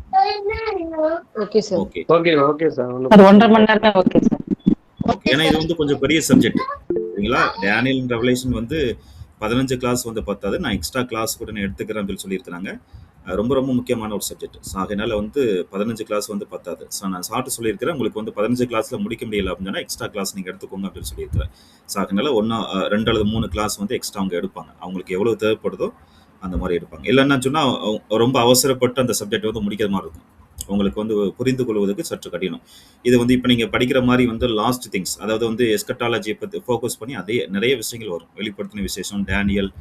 Okay sir. Okay okay sir. அது 1.5 மணி நேரம் தான். Okay sir. ஏன்னா இது வந்து கொஞ்சம் பெரிய சப்ஜெக்ட். சரிங்களா? டேனியல் ரெவலேஷன் வந்து 15 கிளாஸ் வந்து பத்தாது, நான் எக்ஸ்ட்ரா கிளாஸ் கூட நான் எடுத்துக்கிறேன் அப்படின்னு சொல்லியிருக்கிறாங்க. ரொம்ப ரொம்ப முக்கியமான ஒரு சப்ஜெக்ட். ஸோ அதனால வந்து 15 கிளாஸ் வந்து பத்தாது. ஸோ நான் சார்ட்டு சொல்லியிருக்கிறேன், உங்களுக்கு வந்து 15 கிளாஸில் முடிக்க முடியல அப்படின்னா எக்ஸ்ட்ரா கிளாஸ் நீங்கள் எடுத்துக்கோங்க அப்படின்னு சொல்லியிருக்கிறேன். ஸோ அதனால 2 அல்லது 3 கிளாஸ் வந்து எக்ஸ்ட்ரா அவங்க எடுப்பாங்க, அவங்களுக்கு எவ்வளோ தேவைப்படுதோ அந்த மாதிரி எடுப்பாங்க. இல்லைன்னா சொன்னால் ரொம்ப அவசரப்பட்டு அந்த சப்ஜெக்ட் வந்து முடிக்கிற மாதிரி இருக்கும், உங்களுக்கு வந்து புரிந்து கொள்வதற்கு சற்று கடினம். இது வந்து இப்போ நீங்கள் படிக்கிற மாதிரி வந்து லாஸ்ட் திங்ஸ், அதாவது வந்து எஸ்கட்டாலஜியை பற்றி ஃபோக்கஸ் பண்ணி அதே நிறைய விஷயங்கள் வரும். வெளிப்படுத்தின விசேஷம், டேனியல்,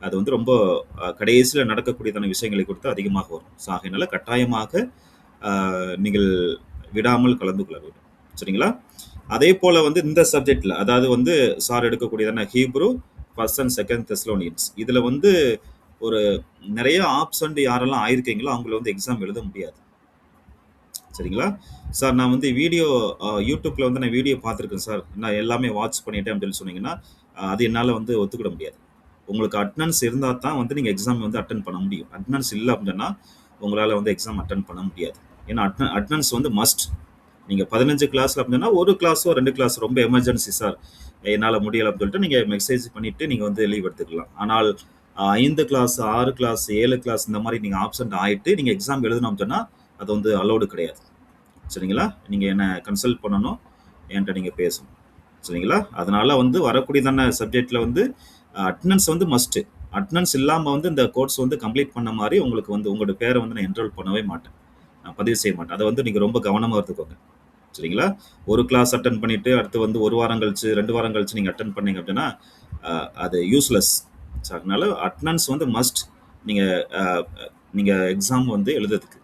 அது வந்து ரொம்ப கடைசியில் நடக்கக்கூடியதான விஷயங்களை கொடுத்து அதிகமாக வரும். ஸோ ஆகையினால கட்டாயமாக நீங்கள் விடாமல் கலந்து கொள்ள வேண்டும். சரிங்களா? அதே போல் வந்து இந்த சப்ஜெக்டில், அதாவது வந்து சார் எடுக்கக்கூடியதான ஹீப்ரு, 1 and 2 தெசலோனியன்ஸ், இதில் வந்து ஒரு நிறைய ஆப்ஷன் யாரெல்லாம் ஆயிருக்கீங்களோ அவங்கள வந்து எக்ஸாம் எழுத முடியாது. சரிங்களா? சார் நான் வந்து வீடியோ யூடியூப்பில் வந்து நான் வீடியோ பார்த்துருக்கேன் சார், நான் எல்லாமே வாட்ச் பண்ணிட்டேன் அப்படின்னு சொன்னீங்கன்னா அது என்னால் வந்து ஒத்துக்கிட முடியாது. உங்களுக்கு அட்டனன்ஸ் இருந்தால் தான் வந்து நீங்கள் எக்ஸாம் வந்து அட்டன் பண்ண முடியும். அட்டனன்ஸ் இல்லை அப்படின்னா உங்களால் வந்து எக்ஸாம் அட்டன் பண்ண முடியாது. ஏன்னா அட்டனன்ஸ் வந்து மஸ்ட். நீங்கள் 15 கிளாஸில் அப்படின்னா ஒரு கிளாஸோ 2 கிளாஸ் ரொம்ப எமர்ஜென்சி சார் என்னால் முடியலை அப்படின்னு சொல்லிட்டு நீங்கள் மெசேஜ் பண்ணிவிட்டு நீங்கள் வந்து லீவ் எடுத்துக்கலாம். ஆனால் 5 கிளாஸ், 6 கிளாஸ், 7 கிளாஸ் இந்த மாதிரி நீங்கள் ஆப்சண்ட் ஆகிட்டு நீங்கள் எக்ஸாம் எழுதணும் சொன்னால் அது வந்து அலோடு கிடையாது. சரிங்களா? நீங்கள் என்னை கன்சல்ட் பண்ணணும், என்கிட்ட நீங்கள் பேசணும். சரிங்களா? அதனால் வந்து வரக்கூடியதான சப்ஜெக்டில் வந்து அட்டனன்ஸ் வந்து மஸ்ட்டு. அட்டனன்ஸ் இல்லாமல் வந்து இந்த கோர்ஸ் வந்து கம்ப்ளீட் பண்ண மாதிரி உங்களுக்கு வந்து உங்களோட பேரை வந்து நான் என்ரோல் பண்ணவே மாட்டேன், நான் பதிவு செய்ய மாட்டேன். அதை வந்து நீங்கள் ரொம்ப கவனமாக எடுத்துக்கோங்க. சரிங்களா? ஒரு கிளாஸ் அட்டன் பண்ணிவிட்டு அடுத்து வந்து 1 வாரம் கழிச்சு 2 வாரம் கழிச்சு நீங்கள் அட்டன் பண்ணீங்க அப்படின்னா அது யூஸ்லெஸ். ஸோ அதனால அட்டனன்ஸ் வந்து மஸ்ட் நீங்கள் எக்ஸாம் வந்து எழுதுறதுக்கு.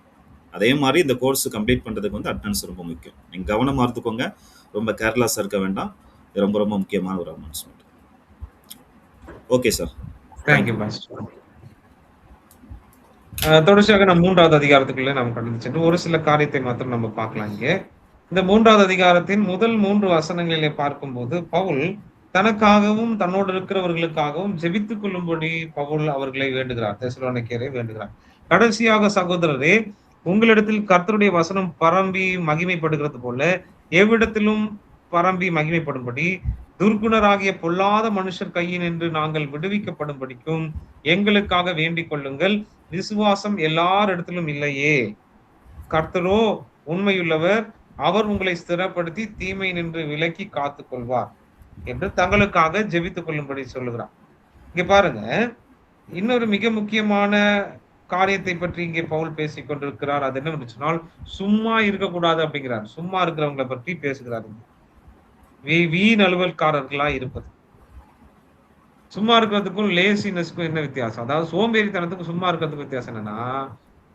அதே மாதிரி இந்த கோர்ஸ் கம்ப்ளீட் பண்ணுறதுக்கு வந்து அட்டனன்ஸ் ரொம்ப முக்கியம். நீங்கள் கவனமாக இருந்துக்கோங்க, ரொம்ப கேர்லெஸ்ஸாக இருக்க வேண்டாம். இது ரொம்ப ரொம்ப முக்கியமான ஒரு announcement. Okay sir, thank you master. தொடர்ச்சியாக நம்ம 3வது அதிகாரத்துக்குள்ளே நாம் கடந்து சென்று ஒரு சில காரியத்தை மாத்திரம் நம்ம பார்க்கலாம். இங்கே இந்த 3வது அதிகாரத்தின் முதல் 3 வசனங்களிலே பார்க்கும்போது பவுல் தனக்காகவும் தன்னோடு இருக்கிறவர்களுக்காகவும் ஜெபித்துக் கொள்ளும்படி பவுல் அவர்களை வேண்டுகிறார், தெசலோனிக்கேயரை வேண்டுகிறார். கடைசியாக சகோதரரே, உங்களிடத்தில் கர்த்தருடைய வசனம் பரம்பி மகிமைப்படுகிறது போல எவ்விடத்திலும் பரம்பி மகிமைப்படும்படி துர்க்குணராகிய பொல்லாத மனுஷர் கையினின்று நாங்கள் விடுவிக்கப்படும்படிக்கும் எங்களுக்காக வேண்டிக் கொள்ளுங்கள். விசுவாசம் எல்லாரிடத்திலும் இல்லையே, கர்த்தரோ உண்மையுள்ளவர், அவர் உங்களை ஸ்திரப்படுத்தி தீமை நின்று விலக்கி காத்துக் கொள்வார் என்று தங்களுக்காக ஜெபித்துக் கொள்ளும்படி சொல்லுகிறார். இங்க பாருங்க, இன்னொரு மிக முக்கியமான காரியத்தை பற்றி இங்கே பவுல் பேசிக் கொண்டிருக்கிறார். அது என்ன சொன்னால் சும்மா இருக்கக்கூடாது அப்படிங்கிறார். சும்மா இருக்கிறவங்களை பற்றி பேசுகிறார். வீண் அலுவல்காரர்களா இருப்பது. சும்மா இருக்கிறதுக்கும் லேசினஸ்க்கும் என்ன வித்தியாசம்? அதாவது சோம்பேறித்தனத்துக்கும் சும்மா இருக்கிறதுக்கும் வித்தியாசம் என்னன்னா,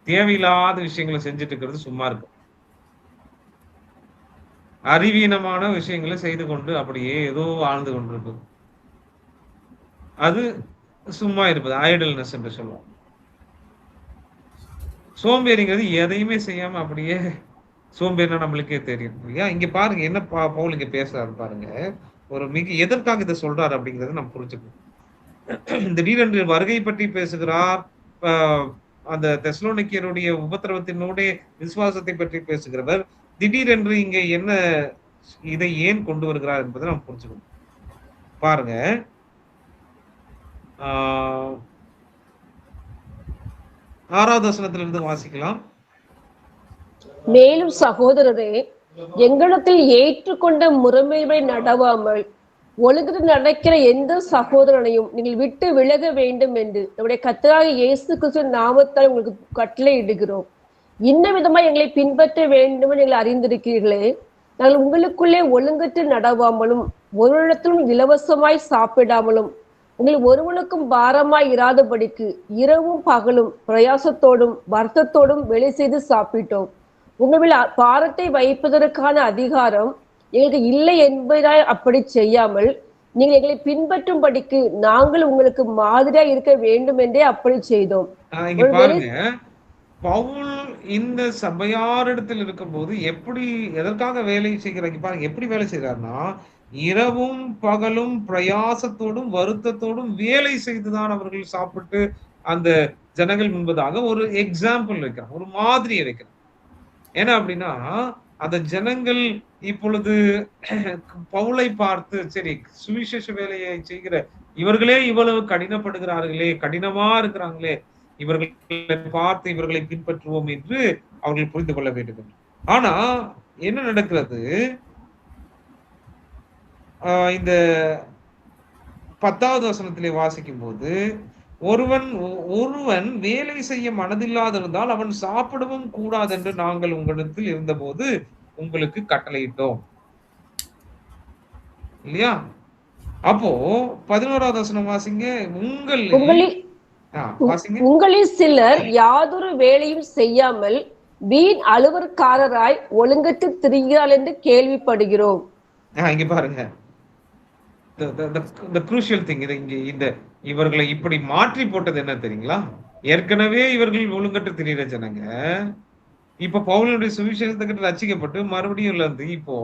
தேவையில்லாத விஷயங்களை செஞ்சுட்டு இருக்கிறது சும்மா இருக்கு, அறிவீனமான விஷயங்களை செய்து கொண்டு அப்படியே ஏதோ வாழ்ந்து கொண்டிருக்குது, அது சும்மா இருப்பது, ஐடல்னஸ் என்று சொல்லுவோம். சோம்பேறிங்கிறது எதையுமே செய்யாம அப்படியே சோம்பேறினா நம்மளுக்கே தெரியும் இல்லையா? இங்க பாருங்க என்ன பவுல் இங்க பேசுறாரு பாருங்க. ஒரு எதற்காக இதை சொல்றாரு அப்படிங்கறத நம்ம புரிஞ்சுக்கணும். திடீரென்று வருகை பற்றி பேசுகிறார், அந்த தெசலோனிக்கேயருடைய உபத்திரவத்தினுடைய விசுவாசத்தை பற்றி பேசுகிறவர் திடீரென்று இங்க என்ன இதை ஏன் கொண்டு வருகிறார் என்பதை நம்ம புரிஞ்சுக்கணும். பாருங்க, 6வது வசனத்திலிருந்து வாசிக்கலாம். மேலும் சகோதரரே, எங்களிடத்தில் ஏற்றுக்கொண்ட முறைமையை நடவாமல் ஒழுங்கு நடக்கிற எந்த சகோதரனையும் நீங்கள் விட்டு விலக வேண்டும் என்று நம்முடைய கர்த்தராகிய இயேசு கிறிஸ்துவின் நாமத்தால் உங்களுக்கு கட்டளை இடுகிறோம். இன்ன விதமா எங்களை பின்பற்ற வேண்டும் என்று நீங்கள் அறிந்திருக்கிறீர்களே. நாங்கள் உங்களுக்குள்ளே ஒழுங்கற்று நடவாமலும் ஒரு இடத்திலும் இலவசமாய் சாப்பிடாமலும் உங்கள் ஒருவனுக்கும் பாரமாய் இராதபடிக்கு இரவும் பகலும் பிரயாசத்தோடும் வருத்தத்தோடும் வேலை செய்து சாப்பிட்டோம். உங்கள் பாரத்தை வைப்பதற்கான அதிகாரம் எங்களுக்கு இல்லை என்பதாய் அப்படி செய்யாமல் நீங்கள் எங்களை பின்பற்றும்படிக்கு நாங்கள் உங்களுக்கு மாதிரியா இருக்க வேண்டும் என்றே அப்படி செய்தோம். இங்க பாருங்க, பவுல் இந்த சபையாரிடத்தில் இருக்கும்போது எப்படி எதற்காக வேலை செய்கிறாங்க பாருங்க, எப்படி வேலை செய்யறாருன்னா இரவும் பகலும் பிரயாசத்தோடும் வருத்தத்தோடும் வேலை செய்துதான் அவர்கள் சாப்பிட்டு அந்த ஜனங்கள் முன்பதாக ஒரு எக்ஸாம்பிள் வைக்கிறான், ஒரு மாதிரியை வைக்கிறான். ஏன்னா அப்படின்னா அந்த ஜனங்கள் இப்பொழுது பவுலை பார்த்து, சரி சுவிசேஷ வேலையை செய்கிற இவர்களே இவ்வளவு கடினப்படுகிறார்களே, கடினமா இருக்கிறாங்களே, இவர்களை பார்த்து இவர்களை பின்பற்றுவோம் என்று அவர்கள் புரிந்து கொள்ள வேண்டும். ஆனா என்ன நடக்கிறது, இந்த 10வது வசனத்திலே வாசிக்கும் போது, ஒருவன் வேலை செய்ய மனதில்லாதிருந்தால் அவன் சாப்பிடவும் கூடாது என்று நாங்கள் உங்களிடத்தில் இருந்தபோது உங்களுக்கு கட்டளையிட்டோம் இல்லையா? அப்போ 11வது வசனம் வாசிங்க. உங்களில் சிலர் யாதொரு வேலையும் செய்யாமல் வீண் அலுவற்காரராய் ஒழுங்கற்று திரிகிறாள் என்று கேள்விப்படுகிறோம். இங்க பாருங்க, the crucial thing, இந்த இவர்களை இப்படி மாற்றி போட்டது என்ன தெரியுங்களா? ஏற்கனவே இவர்கள் ஒழுங்கற்று திரிகிற ஜனங்க, இப்ப பவுலுடைய சுவிசேஷத்துக்கு ரட்சிக்கப்பட்டு மறுபடியும் இருந்து இப்போ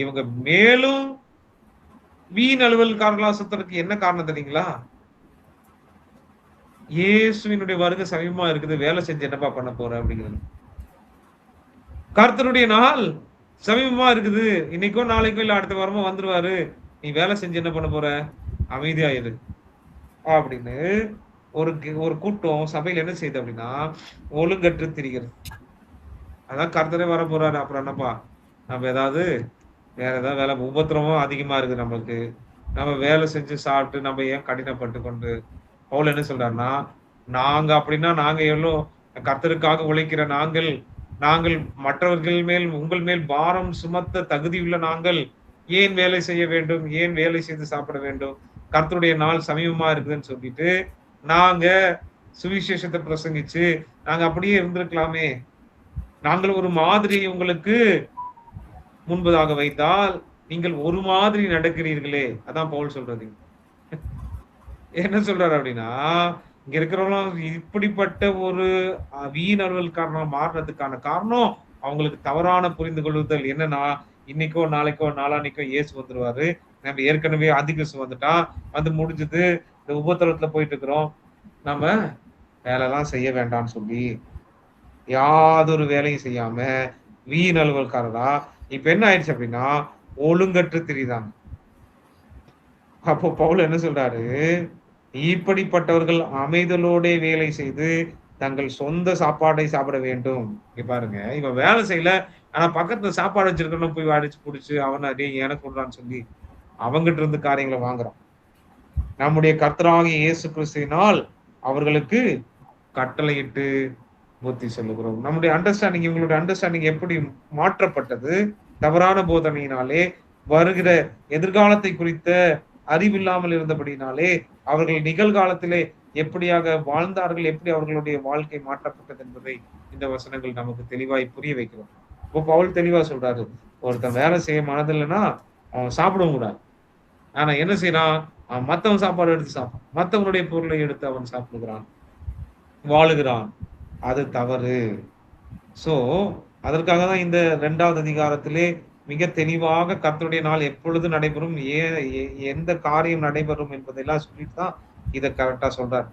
இவங்க மேலும் வீண் அலுவல்காரர்களா சுத்தறதுக்கு என்ன காரணம் தெரியுங்களா? இயேசுவினுடைய வருகை சமீபமா இருக்குது, வேலை செஞ்சு என்னப்பா பண்ண போற அப்படிங்கிறது. கர்த்தருடைய நாள் சமீபமா இருக்குது, இன்னைக்கோ நாளைக்கோ இல்ல அடுத்த வாரமோ வந்துருவாரு, நீ வேலை செஞ்சு என்ன பண்ண போற, அமைதியா இரு அப்படின்னு ஒரு கூட்டம் சபையில என்ன செய்யுது அப்படின்னா ஒழுங்கற்று திரிகிறது. அதான் கர்த்தரே வர போறாரு, அப்புறம் என்னப்பா நம்ம ஏதாவது வேற ஏதாவது வேலை, உபத்திரமும் அதிகமா இருக்கு நம்மளுக்கு, நம்ம வேலை செஞ்சு சாப்பிட்டு நம்ம ஏன் கடினப்பட்டு கொண்டு. பவுல் என்ன சொல்றாருன்னா, நாங்க அப்படின்னா நாங்க எவ்வளோ கர்த்தருக்காக உழைக்கிற நாங்கள் மற்றவர்கள் மேல் உங்கள் மேல் பாரம் சுமத்த தகுதியுள்ள நாங்கள் ஏன் வேலை செய்ய வேண்டும், ஏன் வேலை செய்து சாப்பிட வேண்டும், கர்த்தருடைய நாள் சமீபமா இருக்குதுன்னு சொல்லிட்டு நாங்க சுவிசேஷத்தை பிரசங்கிச்சு நாங்க அப்படியே இருந்திருக்கலாமே, நாங்கள் ஒரு மாதிரி உங்களுக்கு முன்பதாக வைத்தால் நீங்கள் ஒரு மாதிரி நடக்கிறீர்களே. அதான் பவுல் சொல்றது. என்ன சொல்றாரு அப்படின்னா, இங்க இருக்கிறவங்க இப்படிப்பட்ட ஒரு வீண் அலுவல்காரனா மாறுறதுக்கான காரணம் அவங்களுக்கு தவறான புரிந்து கொள்ளுதல் என்னன்னா, இன்னைக்கோ நாளைக்கோ நாளான்னைக்கோ இயேசு வந்துருவாரு, நம்ம ஏற்கனவே அதிகசு வந்துட்டான், வந்து முடிஞ்சது, இந்த உபத்திரத்துல போயிட்டு இருக்கிறோம், நம்ம வேலை எல்லாம் செய்ய வேண்டாம்னு சொல்லி யாதொரு வேலையும் செய்யாம வீண் அலுவல்காரரா இப்ப என்ன ஆயிடுச்சு அப்படின்னா ஒழுங்கற்று திரிதாங்க. அப்போ பவுல் என்ன சொல்றாரு, இப்படிப்பட்டவர்கள் அமைதலோட வேலை செய்து தங்கள் சொந்த சாப்பாடை சாப்பிட வேண்டும். இங்க பாருங்க, இவன் வேலை செய்யல, ஆனா பக்கத்துல சாப்பாடு வச்சிருக்கணும் போய் அடிச்சு புடிச்சு அவன் அதே எனக்கு சொல்றான்னு சொல்லி அவங்கிட்ட இருந்து காரியங்களை வாங்குறான். நம்முடைய கர்த்தராகிய இயேசு கிறிஸ்துவினால் அவர்களுக்கு கட்டளையிட்டு புத்தி சொல்லுகிறோம். நம்முடைய அண்டர்ஸ்டாண்டிங், இவங்களுடைய அண்டர்ஸ்டாண்டிங் எப்படி மாற்றப்பட்டது? தவறான போதனையினாலே, வருகிற எதிர்காலத்தை குறித்த அறிவில்லாமல் இருந்தபடினாலே, அவர்கள் நிகழ்காலத்திலே எப்படியாக வாழ்ந்தார்கள், எப்படி அவர்களுடைய வாழ்க்கை மாற்றப்பட்டது என்பதை இந்த வசனங்கள் நமக்கு தெளிவாய் புரிய வைக்கிறோம். இப்போ பவுல் தெளிவா சொல்றாரு, ஒருத்தன் வேலை செய்ய மனதில்லைன்னா அவன் சாப்பிடவும் கூடாது. ஆனா என்ன செய்யறான், அவன் மத்தவன் சாப்பாடு எடுத்து சாப்பிடான், மத்தவனுடைய பொருளை எடுத்து அவன் சாப்பிடுகிறான், வாழுகிறான். அது தவறு. சோ அதற்காக தான் இந்த 2வது அதிகாரத்திலே மிக தெளிவாக கர்த்தருடைய நாள் எப்பொழுது நடைபெறும், எந்த காரியம் நடைபெறும் என்பதெல்லாம் சொல்லிட்டு தான் இதை கரெக்டா சொல்றாரு.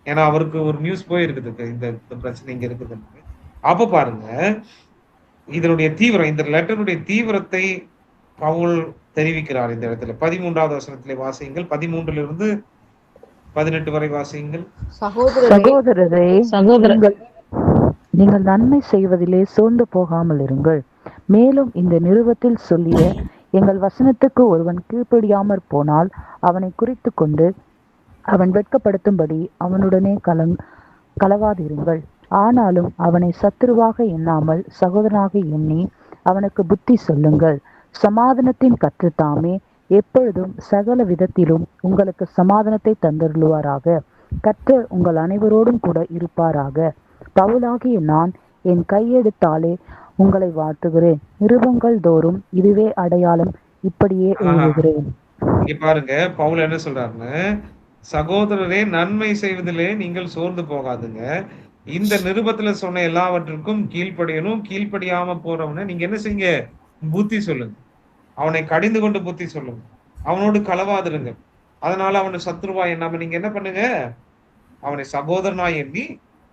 ஏன்னா அவருக்கு ஒரு நியூஸ் போயிருக்குது, இந்த பிரச்சனை இங்க இருக்குது. அப்ப பாருங்க இதனுடைய தீவிரம், இந்த லெட்டருடைய தீவிரத்தை பவுல் தெரிவிக்கிறார் இந்த இடத்துல. 13வது வசனத்திலே வாசியுங்கள், 13 18 வரை வாசியுங்கள். சகோதரரே, நீங்கள் நன்மை செய்வதிலே சோர்ந்து போகாமல் இருங்கள். மேலும் இந்த நிருபத்தில் சொல்லிய எங்கள் வசனத்துக்கு ஒருவன் கீழ்ப்படியாமற் போனால் அவனை குறித்து கொண்டு அவன் வெட்கப்படுத்தும்படி அவனுடனே கலவாதிருங்கள். ஆனாலும் அவனை சத்துருவாக எண்ணாமல் சகோதரனாக எண்ணி அவனுக்கு புத்தி சொல்லுங்கள். சமாதானத்தின் கர்த்தர் எப்பொழுதும் சகல விதத்திலும் உங்களுக்கு சமாதானத்தை தந்தருளுவாராக. கர்த்தர் உங்கள் அனைவரோடும் கூட இருப்பாராக. பவுலாகிய நான் என் கையெழுத்தாலே உங்களை வாழ்த்துகிறேன். நிருபங்கள் தோறும் இதுவே அடையாளம், இப்படியே எழுதுகிறேன். இங்க பாருங்க, பவுல் என்ன சொல்றாருன்னு, சகோதரரே நன்மை செய்வதிலே நீங்கள் சோர்ந்து போகாதுங்க. இந்த நிருபத்துல சொன்ன எல்லாவற்றிற்கும் கீழ்ப்படியணும். கீழ்ப்படியாம போறவன நீங்க என்ன செய்யுங்க, புத்தி சொல்லுங்க. அவனை கடிந்து கொண்டு புத்தி சொல்லுங்க. அவனோடு களவாதிருங்க. அதனால அவனை சத்ருவா எண்ணாம நீங்க என்ன பண்ணுங்க, அவனை சகோதரனாய் எண்ணி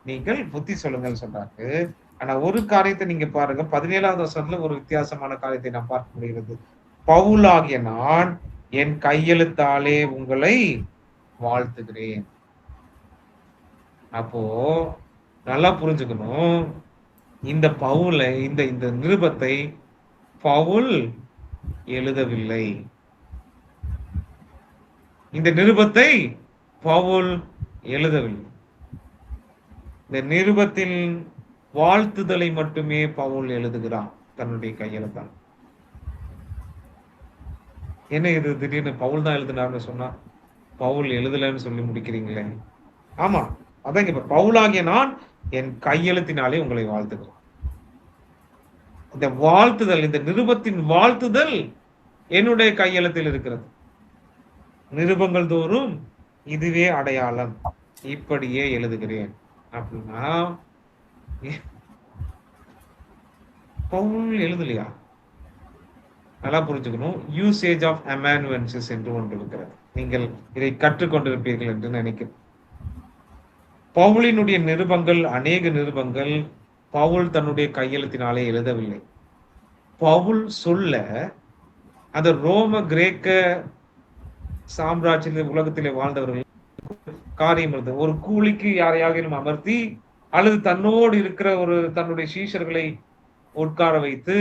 நீங்கள் புத்தி சொல்லுங்கள் சொல்றாரு. ஆனா ஒரு காரியத்தை நீங்க பாருங்க, 17வது வசனத்துல ஒரு வித்தியாசமான காரியத்தை நான் பார்க்க முடிகிறது. பவுலாகிய நான் என் கையெழுத்தாலே உங்களை வாழ்த்துகிறேன். அப்போ நல்லா புரிஞ்சுக்கணும், இந்த பவுல இந்த நிருபத்தை பவுல் எழுதவில்லை. இந்த நிருபத்தை பவுல் எழுதவில்லை. இந்த நிருபத்தின் வாழ்த்துதலை மட்டுமே பவுல் எழுதுகிறான் தன்னுடைய கையெழுத்தான். என்ன இது திடீர்னு பவுல் தான் எழுதினார்னு சொன்னா பவுல் எழுதலன்னு சொல்லி முடிக்கிறீங்களே? ஆமா, அதான் இங்க பவுலாகிய நான் என் கையெழுத்தினாலே உங்களை வாழ்த்துகிறேன். இந்த வாழ்த்துதல், இந்த நிருபத்தின் வாழ்த்துதல் என்னுடைய கையெழுத்தில் இருக்கிறது. நிருபங்கள் தோறும் இதுவே அடையாளம், இப்படியே எழுதுகிறேன் அப்படின்னா பவுல் எழுதலையா? நல்லா புரிஞ்சுக்கணும். யூசேஜ் ஆஃப் அமானுவன்சஸ் என்று ஒன்று இருக்கிறது. நீங்கள் இதை கற்றுக்கொண்டிருப்பீர்கள் என்று நினைக்கிறேன். பவுலினுடைய நிருபங்கள், அநேக நிருபங்கள் பவுல் தன்னுடைய கையெழுத்தினாலே எழுதவில்லை. பவுல் சொல்ல அந்த ரோம கிரேக்க சாம்ராஜ்ய உலகத்திலே வாழ்ந்தவர்கள் காரியம் இருந்தது. ஒரு கூலிக்கு யாரையாகிலும் அமர்த்தி அல்லது தன்னோடு இருக்கிற ஒரு தன்னுடைய சீஷர்களை உட்கார வைத்து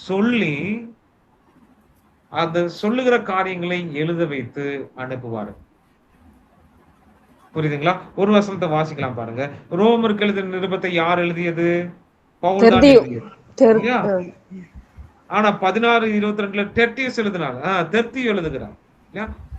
சொல்லி அந்த சொல்லுகிற காரியங்களை எழுத வைத்து அனுப்புவாரு. புரியுதுங்களா? ஒரு வசனத்தை வாசிக்கலாம் பாருங்க. ரோமருக்கு எழுதின நிருபத்தை யார் எழுதியது? பவுல் தான் எழுதியது. ஆனா 16:22 தெர்த்தியஸ் எழுதினாங்க. தெர்த்தியு எழுதுகிறார்.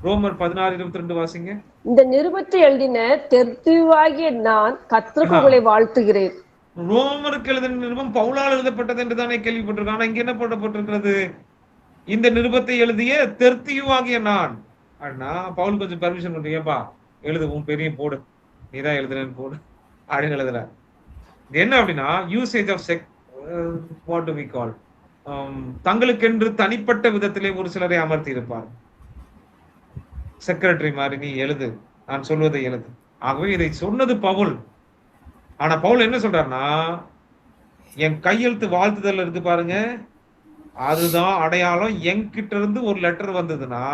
ரோமர் 16:22 வாசிங்க. இந்த நிருபத்தை எழுதின தெர்த்தியுவாகிய நான் கர்த்தருக்கு உங்களை வாழ்த்துகிறேன். ரோமருக்கு எழுதின நிருபம் பவுலால் எழுதப்பட்டது என்று தானே கேள்விப்பட்டிருக்கான். இங்க என்ன போடப்பட்டிருக்கிறது? இந்த நிருபத்தை எழுதிய தெர்த்தியுவாகிய நான். அண்ணா பவுல் கொஞ்சம் பர்மிஷன் பண்றீங்கப்பா, எழுதுவோம், பெரிய போடு, நீதான் எழுதுறேன்னு போடு அப்படின்னு எழுதுறாரு. என்ன அப்படின்னா usage of what do we call, தங்களுக்கென்று தனிப்பட்ட விதத்திலே ஒரு சிலரை அமர்த்தி இருப்பார். செக்ரட்டரி மாதிரி, நீ எழுது, நான் சொல்வதை எழுது. ஆகவே இதை சொன்னது பவுல். ஆனா பவுல் என்ன சொல்றாருன்னா, என் கையெழுத்து வாழ்த்துதல் இருக்கு பாருங்க, அதுதான் அடையாளம். என்கிட்ட இருந்து ஒரு லெட்டர் வந்ததுன்னா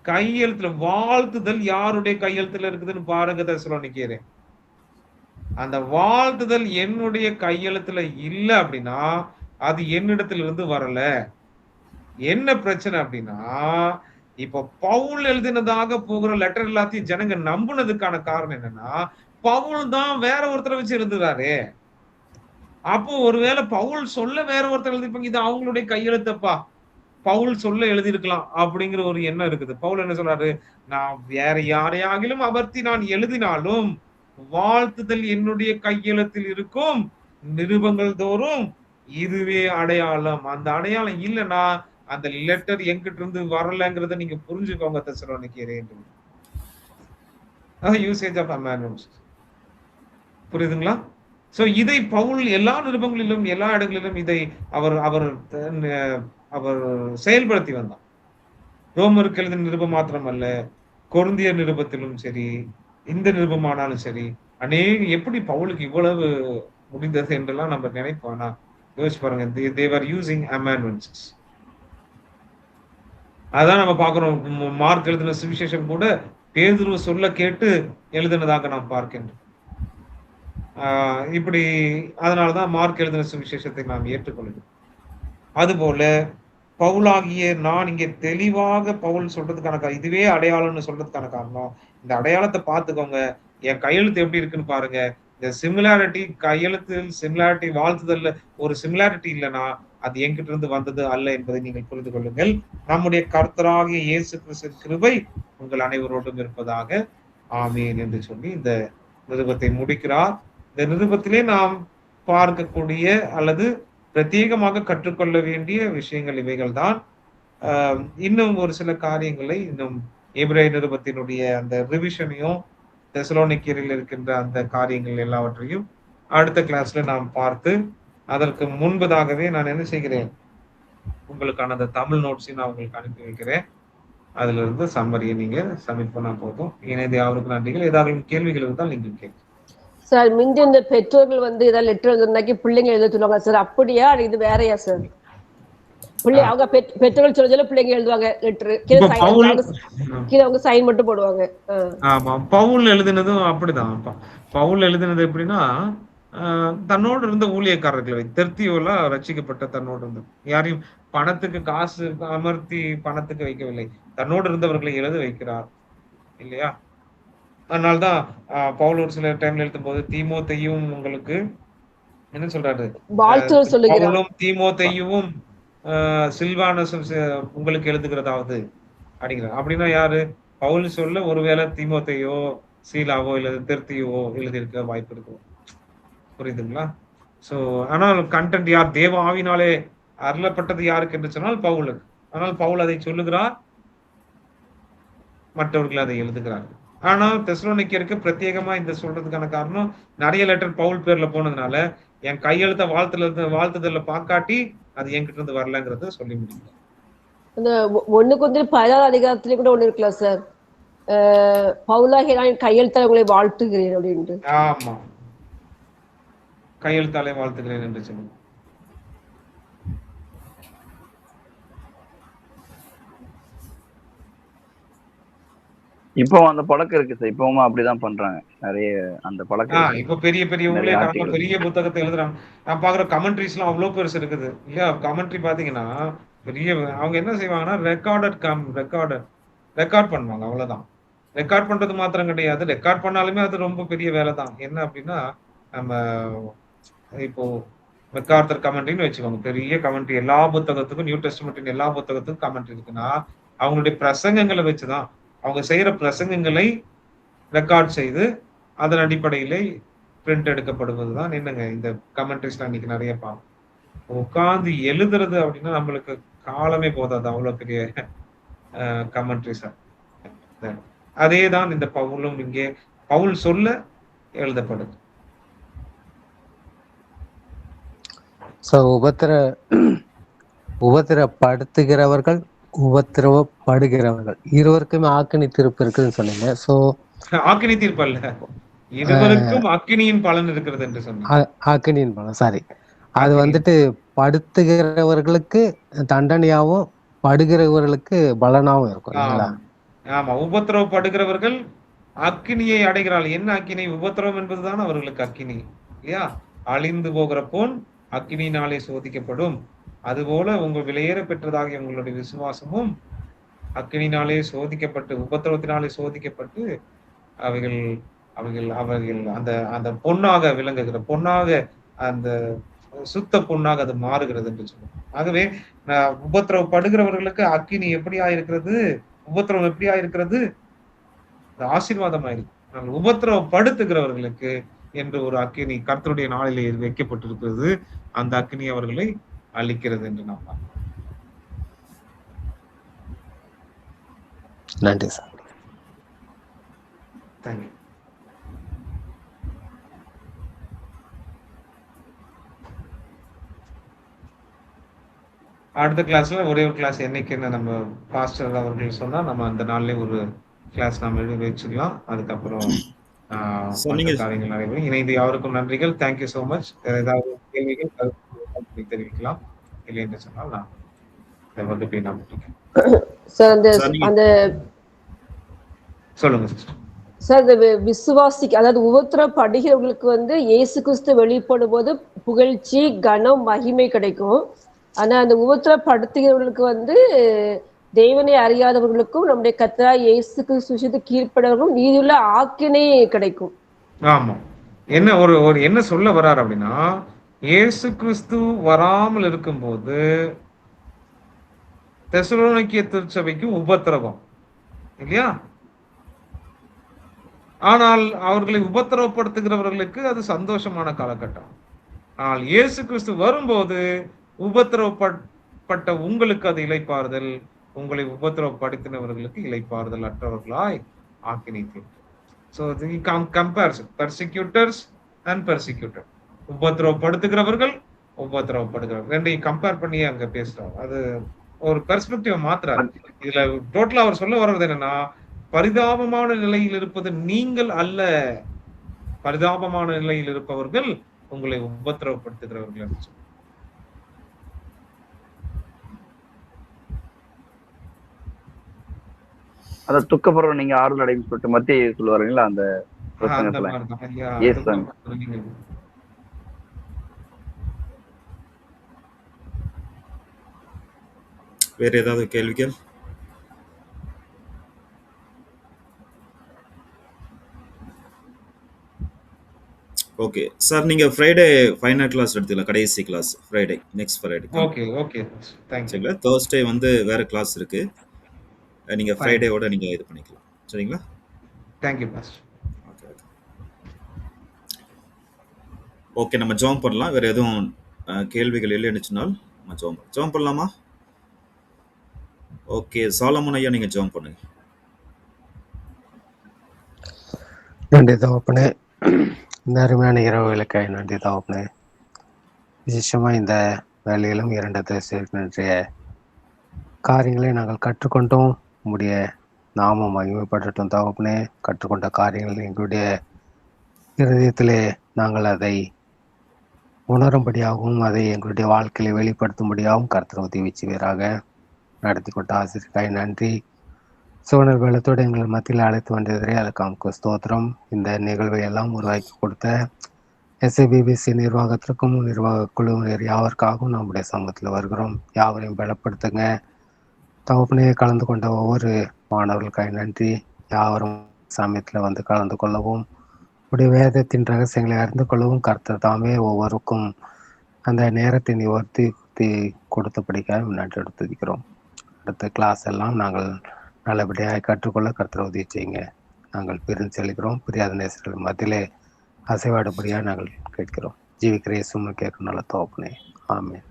கையெழுத்துல வாழ்த்துதல் யாருடைய கையெழுத்துல இருக்குதுன்னு பாருங்க தெசலோனிக்கேயரே. அந்த வாழ்த்துதல் என்னுடைய கையெழுத்துல இல்லை அப்படின்னா அது என்னிடத்துல இருந்து வரல. என்ன பிரச்சனை அப்படின்னா, இப்ப பவுல் எழுதினதாக போகிற லெட்டர் எல்லாத்தையும் ஜனங்க நம்புனதுக்கான காரணம் என்னன்னா, பவுல் தான் வேற ஒருத்தரை வச்சு எழுதுறாரு. அப்போ ஒருவேளை பவுல் சொல்ல வேற ஒருத்தர் எழுதிப்பாங்க, இது அவங்களுடைய கையெழுத்தப்பா, பவுல் சொல்ல எழுதியிருக்கலாம் அப்படிங்கிற ஒரு எண்ணம் இருக்குது. பவுல் என்ன சொல்றாரு, நான் வேற யாரையாகிலும் அமர்த்தி நான் எழுதினாலும் வாழ்த்துதல் என்னுடைய கையெழுத்தில் இருக்கும், நிருபங்கள் தோறும் இதுவே அடையாளம். அந்த அடையாளம் இல்லைன்னா அந்த லெட்டர் எங்கிட்ட இருந்து வரலங்கிறத நீங்க புரிஞ்சுக்கோங்க தெசலோனிக்கேயரே. Usage of அமானுவன்ஸ். புரியுதுங்களா? சோ இதை பவுல் எல்லா நிருபங்களிலும் எல்லா இடங்களிலும் இதை அவர் அவர் அவர் செயல்படுத்தி வந்தார். ரோமருக்கு எழுதின நிருபம் மாத்திரமல்ல, கொரிந்தியர் நிருபத்திலும் சரி, இந்த நிருபமானாலும் சரி, எப்படி பவுலுக்கு இவ்வளவு முடிந்தது என்றெல்லாம் நம்ம நினைப்போம். யோசிச்சு பாருங்க, they were using amanuenses. அதான் நம்ம பார்க்கிறோம். மார்க் எழுதின சுவிசேஷம் கூட பேதுரு சொல்ல கேட்டு எழுதினதாக நாம் பார்க்கின்றோம். இப்படி அதனாலதான் மார்க் எழுதின சுவிசேஷத்தை நாம் ஏற்றுக்கொள்கிறோம். அதுபோல பவுலாகிய நான் இங்கே தெளிவாக பவுல் சொல்றதுக்கான இதுவே அடையாளம்னு சொல்றதுக்கான காரணம், இந்த அடையாளத்தை பார்த்துக்கோங்க. என் கையெழுத்து எப்படி இருக்குன்னு பாருங்க. இந்த சிமிலாரிட்டி கையெழுத்தில் சிமிலாரிட்டி வாழ்த்துதல்ல ஒரு சிமிலாரிட்டி இல்லைன்னா அது என்கிட்ட இருந்து வந்தது அல்ல என்பதை நீங்கள் புரிந்து கொள்ளுங்கள். நம்முடைய கர்த்தராகிய இயேசு கிறிஸ்துவின் கிருபை உங்கள் அனைவரோடும் இருப்பதாக. ஆமீன் என்று சொல்லி இந்த நிருபத்தை முடிக்கிறார். இந்த நிருபத்திலே நாம் பார்க்கக்கூடிய அல்லது பிரத்யேகமாக கற்றுக்கொள்ள வேண்டிய விஷயங்கள் இவைகள் தான். இன்னும் ஒரு சில காரியங்களை இன்னும் எபிரேய நிருபத்தினுடைய அந்த ரிவிஷனையும் தெசலோனிக்கேரில் இருக்கின்ற அந்த காரியங்கள் எல்லாவற்றையும் அடுத்த கிளாஸ்ல நாம் பார்த்து அதற்கு முன்பதாகவே நான் என்ன செய்கிறேன், உங்களுக்கான அந்த தமிழ் நோட்ஸையும் நான் உங்களுக்கு அனுப்பி வைக்கிறேன். அதுல இருந்து சம்மரியை நீங்க சப்மிட் பண்ணா போதும். இணைந்து அவருக்கு நன்றிகள். ஏதாவது கேள்விகள் இருந்தால் நீங்கள் கேட்க சார். மிஞ்சி இந்த பெற்றோர்கள் வந்து ஏதாவது லெட்டர் எழுதுனாக்கி பிள்ளைங்க எழுத சொல்லுவாங்க சார், அப்படியா இது வேறையா சார்? பிள்ளை அவங்க பெற்றோர்கள் சொல்ல சொல்ல பிள்ளைங்க எழுதுவாங்க லெட்டர், கீழே அவங்க சைன் மட்டும் போடுவாங்க. ஆமா, பவுல் எழுதினதும் அப்படிதான். பவுல் எழுதினது எப்படின்னா, தன்னோடு இருந்த ஊழியக்காரர்களை தெர்த்தியோல ரட்சிக்கப்பட்ட தன்னோடு இருந்த யாரையும் பணத்துக்கு காசு அமர்த்தி பணத்துக்கு வைக்கவில்லை, தன்னோடு இருந்தவர்களை எழுத வைக்கிறார் இல்லையா? அதனால்தான் பவுல் ஒரு சில டைம்ல எழுதும் போது தீமோத்தேயும் உங்களுக்கு என்ன சொல்றாரு, பவுலும் தீமோத்தேயும் சில்வானஸும் உங்களுக்கு எழுதுகிறதாவது அப்படிங்கிறார். அப்படின்னா யாரு? பவுல் சொல்ல ஒருவேளை தீமோத்தேயோ சீலாவோ இல்ல தெர்த்தியோவோ எழுதியிருக்க வாய்ப்பு இருக்கும். புரியுதுங்களா? சோ ஆனால் கண்டென்ட் யார்? தேவ ஆவினாலே அருளப்பட்டது யாருக்கு என்று சொன்னால் பவுலுக்கு. ஆனால் பவுல் அதை சொல்லுகிறார், மற்றவர்கள் அதை எழுதுகிறார்கள். ஆனால் தெசலோனிக்கேருக்கு பிரத்யேகமா இந்த சொல்றதுக்கான காரணம், நிறைய லெட்டர் பவுல் பேர்ல போனதுனால என் கையெழுத்த வாழ்த்துதல்ல பாக்காட்டி அது என்கிட்ட இருந்து வரலங்கிறத சொல்லி முடியும். இந்த 1 அதிகாரத்திலே கூட ஒண்ணு இருக்கலாம் சார், பவுலாகிய நான் கையெழுத்தால் உங்களை வாழ்த்துகிறேன் அப்படின்ட்டு. ஆமா, கையெழுத்தாலே வாழ்த்துகிறேன் என்று சொல்லுங்க. இப்போ அந்த பழக்கம் இருக்கு சார், இப்பவும் அப்படிதான் பண்றாங்க நிறைய அந்த பழக்கம். இப்ப பெரிய பெரிய ஊழியக்காரங்க பெரிய புத்தகத்தை எழுதுறாங்க. நான் பாக்குற கமெண்ட்ரிஸ் எல்லாம் அவ்வளவு பெருசு இருக்குது இல்லையா? கமெண்ட்ரி பாத்தீங்கன்னா பெரிய, அவங்க என்ன செய்வாங்கன்னா ரெக்கார்ட் பண்ணுவாங்க, அவ்வளவுதான். ரெக்கார்ட் பண்றது மாத்திரம் கிடையாது, ரெக்கார்ட் பண்ணாலுமே அது ரொம்ப பெரிய வேலை தான். என்ன அப்படின்னா, நம்ம இப்போ மெக்கார்த்தர் கமெண்ட்ரின்னு வச்சுக்கோங்க, பெரிய கமெண்ட்ரி எல்லா புத்தகத்துக்கும், நியூ டெஸ்டமெண்ட் எல்லா புத்தகத்துக்கும் கமெண்ட்ரி இருக்குன்னா அவங்களுடைய பிரசங்கங்களை வச்சுதான், அவங்க செய்யற பிரசங்கங்களை ரெக்கார்ட் செய்து அதன் அடிப்படையிலே பிரிண்ட் எடுக்கப்படுவதுதான் என்னங்க இந்த கமெண்ட்ரிஸ்லாம் இன்னைக்கு நிறைய பார்ப்போம். உட்கார்ந்து எழுதுறது அப்படின்னா நம்மளுக்கு காலமே போதாது, அவ்வளவு பெரிய கமெண்ட்ரிஸ். அதே தான் இந்த பவுலும் இங்கே பவுல் சொல்ல எழுதப்படுது. உபத்திரப்படுத்துகிறவர்கள் உபத்திரவப்படுகிறவர்கள் இருவருக்குமே ஆக்கினி தீர்ப்பு இருக்குன்னு சொன்னீங்க. சோ ஆக்கினி தீர்ப்பு அல்ல, இருவருக்கும் அக்கினியின் பலன் இருக்கிறது என்று சொன்னீங்க. ஆக்கினியின் பலன், சாரி. அது வந்துட்டு படுத்துகிறவர்களுக்கு தண்டனையாவும் படுகிறவர்களுக்கு பலனாவும் இருக்கும். ஆமா, உபத்திரவப்படுகிறவர்கள் அக்கினியை அடைகிறாள். என்ன அக்கினி? உபத்திரவம் என்பதுதான் அவர்களுக்கு அக்கினி இல்லையா? அழிந்து போகிற பொன் அக்கினியினாலே சோதிக்கப்படும். அதுபோல உங்கள் விலையேற பெற்றதாகிய உங்களுடைய விசுவாசமும் அக்கினினாலே சோதிக்கப்பட்டு, உபத்திரவத்தினாலே சோதிக்கப்பட்டு அவைகள் அந்த அந்த பொன்னாக விளங்குகிற பொன்னாக, அந்த சுத்த பொன்னாக அது மாறுகிறது என்று சொல்லுவோம். ஆகவே உபத்திரவப்படுகிறவர்களுக்கு அக்கினி எப்படியா இருக்கிறது, உபத்திரவம் எப்படியா இருக்கிறது? ஆசீர்வாதமாயிருக்கு. உபத்திரவப்படுத்துகிறவர்களுக்கு என்று ஒரு அக்கினி கர்த்தருடைய நாளிலே வைக்கப்பட்டிருக்கிறது. அந்த அக்கினி அவர்களை அளிக்கிறது என்று நாம் பார்க்கிறோம். நன்றி சார். தேங்க்யூ. அடுத்த கிளாஸ்ல ஒரே ஒரு கிளாஸ் என்னைக்குன்னு நம்ம பாஸ்டர் அவர்கள் சொன்னா நம்ம அந்த நாள்லயே ஒரு கிளாஸ் நாம எழுதி வச்சுக்கலாம். அதுக்கப்புறம் காரியங்கள் நடைபெறும். இணைந்து யாருக்கும் நன்றிகள். Thank you so much. வேற ஏதாவது கேள்விகள் தெரிவிக்கலாம். இல்லை என்று சொன்னால் நான் இந்த வகுப்பை நான் முடிக்கிறேன். சொல்லுங்க சார். இந்த விசுவாசிக்கு, அதாவது உபத்திரப்படுகிறவர்களுக்கு வந்து இயேசு கிறிஸ்து வெளிப்படும் போது புகழ்ச்சி, கனம், மகிமை கிடைக்கும். ஆனா அந்த உபத்திரப்படுத்துகிறவர்களுக்கு வந்து தேவனை அறியாதவர்களுக்கும் நம்முடைய கர்த்தராகிய இயேசுக்கு சுவிசேஷத்துக்கு கீழ்ப்படவர்களும் நீதியுள்ள ஆக்கினை கிடைக்கும். ஆமா. என்ன என்ன சொல்ல வர்றார் அப்படின்னா, இயேசு கிறிஸ்து வராமல் இருக்கும்போது தெசலோனிக்கே திருச்சபைக்கு உபத்திரவம் இல்லையா? ஆனால் அவர்களை உபத்திரவப்படுத்துகிறவர்களுக்கு அது சந்தோஷமான காலகட்டம். ஆனால் இயேசு கிறிஸ்து வரும்போது உபத்திரவப்பட்ட உங்களுக்கு அது இளைப்பாறுதல், உங்களை உபத்திரவப்படுத்தினவர்களுக்கு இளைப்பாறுதல் அற்றவர்களாய் ஆக்கினை தீர்ப்பு. So the comparison, persecutors and persecuted. உபத்திரவப்படுத்துகிறவர்கள் உபத்திரவப்படுகிறவர்கள் ரெண்டையும் கம்பேர் பண்ணி அங்க பேசுறாரு. அது ஒரு பெர்ஸ்பெக்டிவ் மாத்துறாரு. இதுல டோட்டலா அவர் சொல்ல வர்றது என்னன்னா, பரிதாபமான நிலையில் இருப்பது நீங்கள் அல்ல, பரிதாபமான நிலையில் இருப்பவர்கள் உங்களை உபத்திரவப்படுத்துகிறவர்கள் என்று சொல்றார். அத துக்கப்படுற நீங்க ஆறுதல் அடையும் சொல்லிட்டு மத்திய சொல்லுவாருங்களா அந்த பிரசங்கத்துல. Yes sir. வேற ஏதாவது கேள்விகள்? ஓகே சார், நீங்க ஃப்ரைடே ஃபைனல் கிளாஸ் எடுத்துக்கலாம், கடைசி class Friday, next Friday. Okay okay thanks. சரிங்களா? தேர்ஸ்டே வந்து வேற கிளாஸ் இருக்கு, நீங்க ஃப்ரைடேவோட நீங்க இது பண்ணிக்கலாம். சரிங்களா? Thank you pastor. Okay okay, நம்ம ஜாம் பண்ணலாம். வேற எதுவும் கேள்விகள் இல்லைன்னுச்சுனால் நம்ம ஜாம் பண்ணலாமா? ஓகே, சாலமன் ஐயா நீங்க ஜாம் பண்ணுங்க. நன்றி தகப்பனே, இந்த அருமையான இரவுகளுக்காய் நன்றி தகப்பனே. விசேஷமா இந்த வேலையிலும் 2 தேசத்தினுடைய காரியங்களை நாங்கள் கற்றுக்கொண்டோம். உங்களுடைய நாமம் மகிமைப்படட்டும் தகப்பனே. கற்றுக்கொண்ட காரியங்கள் எங்களுடைய இருதயத்திலே நாங்கள் அதை உணரும்படியாகவும் அதை எங்களுடைய வாழ்க்கையை வெளிப்படுத்தும்படியாகவும் கர்த்தர் உதவி செய்வீராக. நடத்தி கொண்ட ஆசிரியருக்காய் நன்றி. சோழர் வெள்ளத்தோடு எங்கள் மத்தியில் அழைத்து வந்ததே அதுக்கு ஸ்தோத்திரம். இந்த நிகழ்வை எல்லாம் உருவாக்கி கொடுத்த SABBC நிர்வாகத்திற்கும் நிர்வாக குழுவினர் யாவருக்காகவும் நம்முடைய சமூகத்தில் வருகிறோம். யாவரையும் பலப்படுத்துங்க தகப்பனே. கலந்து கொண்ட ஒவ்வொரு மாணவர்களுக்காய் நன்றி. யாவரும் சமயத்தில் வந்து கலந்து கொள்ளவும், உடைய வேதத்தின் ரகசியங்களை அறிந்து கொள்ளவும் கர்த்தர் தாமே ஒவ்வொருக்கும் அந்த நேரத்தை நிவர்த்தி கொடுத்தபடிக்காக நன்றி எடுத்துக்கிறோம். அடுத்த கிளாஸ் எல்லாம் நாங்கள் நல்லபடியாக கற்றுக்கொள்ள கர்த்தர் உதவி செய்யுங்க. நாங்கள் பிரிந்து செல்கிறோம். பிரியாத நேசர்கள் மத்தியிலே அசைவாடுபடியாக நாங்கள் கேட்கிறோம். ஜீவிக்கிற இயேசுவை கேட்கும் நல்ல தகப்பனே. ஆமென்.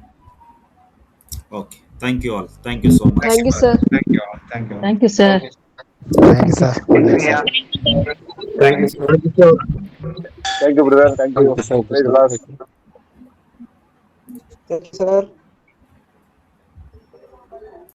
Okay, thank you all. Thank you so much. Thank you sir. Thank you all. Thank you all. Thank you, sir. Thank you, sir. Thank you, sir. Thank you, sir. Thank you, brother. Thank you. Thank you, sir. Praise the Lord. Thank you, sir.